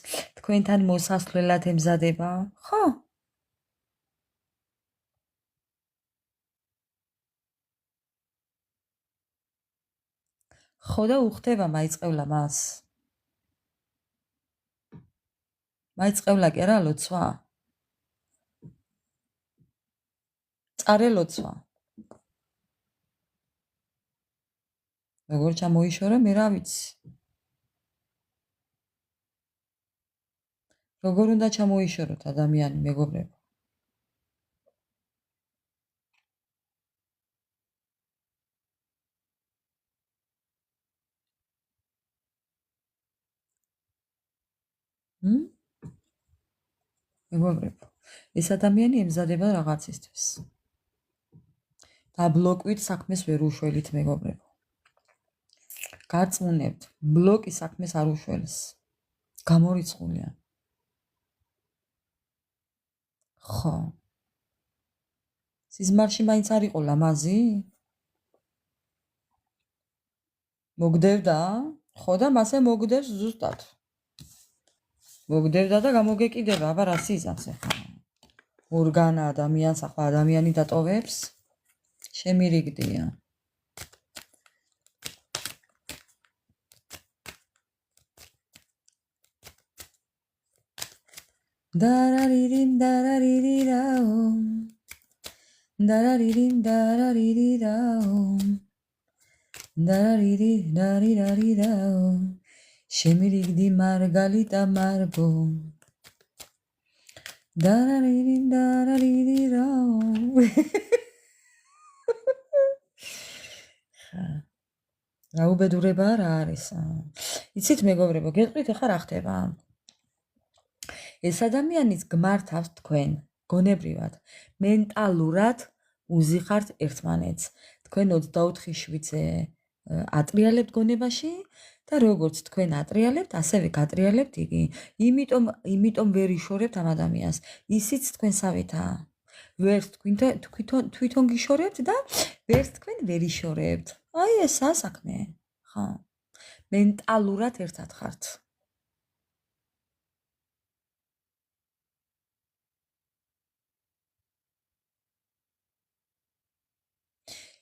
თქვენთან მოსასვლელად ემზადება, ხო? ხო და უხდება მაიწყევლა მას. მაიწყევლა კი არა ლოცვა? წარე ლოცვა. როგორ ჩამოიშორე, მე რა ვიცი. როგორ უნდა ჩამოიშოროთ ადამიანი, მეგობრებო? მეგობრებო, ეს ადამიანი ემზადება რაღაცისთვის. დაბლოკვით საქმეს ვერ უშველით, მეგობრებო. გაწმუნებთ, ბლოკი საქმეს არ უშველს. გამორიცხულია. ხო. სიზმარში მაინც არ იყო ლამაზი? მოგდევდა? ხო და მასე მოგდევს ზუსტად. მოგდევდა და გამოგეკიდება, აბა რა სიზამს ახლა. ორგანა ადამიანს ახლა ადამიანი დატოვებს? შემირიგდია. დარარირიმ დარარირირაო. დარარირიმ დარარირირაო. დარარირი დარირარირაო. შემირიგდი მარგალიტა მარბო. დარარირიმ დარარირირაო. რა უბედურება რა არის? იცით მეგობრებო, გეტყვით ახლა რა ხდება? ეს ადამიანის გმართავს თქვენ, გონებრივად, მენტალურად უზიხართ ერთმანეთს. თქვენ 24 შვიცე ატრიალებთ გონებაში და როგორც თქვენ ატრიალებთ, ასევე გატრიალებთ იგი. იმიტომ ვერ იშორებთ ამ ადამიანს. ისიც თქვენსავითაა. ვერც თვითონ გიშორებთ და ვერც თქვენ ვერ იშორებთ. აი ესაა საქმე. ხო. მენტალურად ერთად ხართ.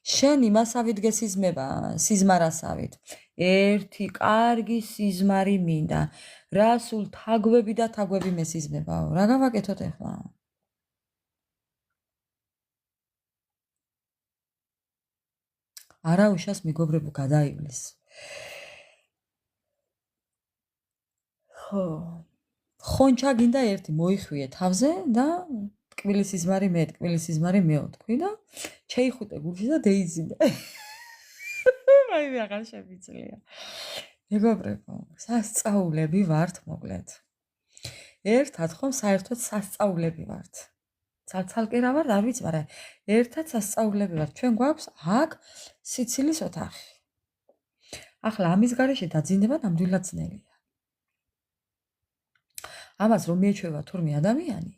შენ იმასავით გესიზმება, სიზმარასავით. ერთი კარგი სიზმარი მინდა. რა სულ თაგვები და თაგვები მესიზმებაო. რა გავაკეთოთ ახლა? არა უშავს მეგობრებო გადაივლის. ხო. ხონჩა გინდა ერთი მოიხვიე თავზე და ტკბილი სიზმარი მე, ტკბილი სიზმარი მეო თქვი და შეიხუტე გულში და დეიზინე. აი მე აღარ შემიძლია. მეგობრებო, სასწაულები ვართ მოკლედ. ერთად ხომ საერთოდ სასწაულები ვართ. ცალკე რა ვართ, არ ვიცი, მაგრამ ერთად სასწაულები ვართ. ჩვენ გვაქვს აქ სიცილის ოთახი. ახლა ამის გარეშე დაძინება ნამდვილად ძნელია. ამას რომ მიეჩვევა თურმე ადამიანი,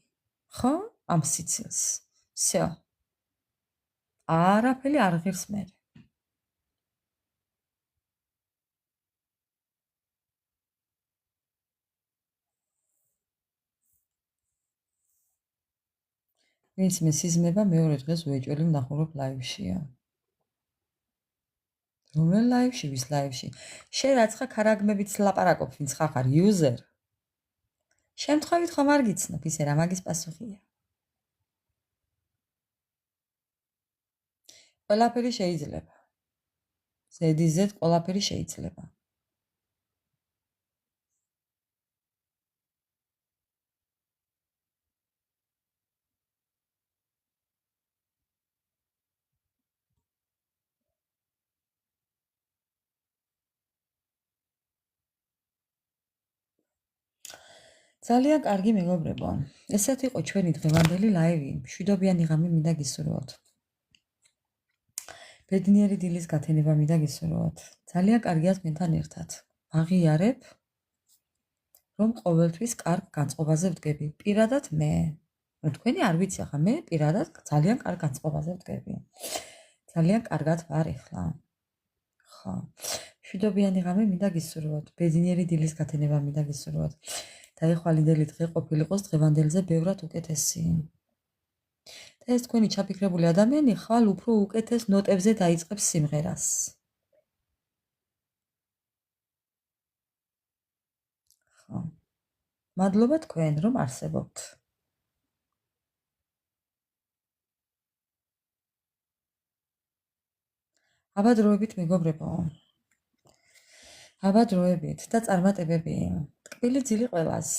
ხო? ამ სიცილს. всё. არაფერი არ ღირს მე. ვინც მესიზმება მეორე დღეს უეჭველი ვნახურობ ლაივშია. რომელ ლაივში, ვის ლაივში? შენ რაცხა ქარაგმებით ლაპარაკობ, ვინც ხარ იუზერ. შემთხვევით ხომ არ გიცნობ, ისე რა მაგის პასუხია. ყველაფერი შეიძლება. ზედიზედ ყველაფერი შეიძლება. ძალიან კარგი მეგობრებო. ესეთ იყო ჩვენი დღევანდელი ლაივი. მშვიდობიანი ღამე მინდა გისურვოთ. ბედნიერი დილის გათენება მინდა გისურვოთ. ძალიან კარგია თქვენთან ერთად. აღიარებ, რომ ყოველთვის კარგ განწყობაზე ვდგები. პირადად მე. თქვენი არ ვიცი ახლა, მე პირადად ძალიან კარგ განწყობაზე ვდგები. ძალიან კარგად ვარ ახლა. ხო. მშვიდობიანი ღამე მინდა გისურვოთ. ბედნიერი დილის გათენება მინდა გისურვოთ. დაეხვალინდელი დღე ყოფილიყოს დღევანდელზე ბევრად უკეთესი. და ეს თქვენი ჩაფიქრებული ადამიანი ხვალ უფრო უკეთეს ნოტებზე დაიწყებს სიმღერას. ხო. მადლობა თქვენ, რომ არსებობთ. აბადროებით მეგობრებო. აბადროებით და წარმატებები. ტკბილი ძილი ყველას.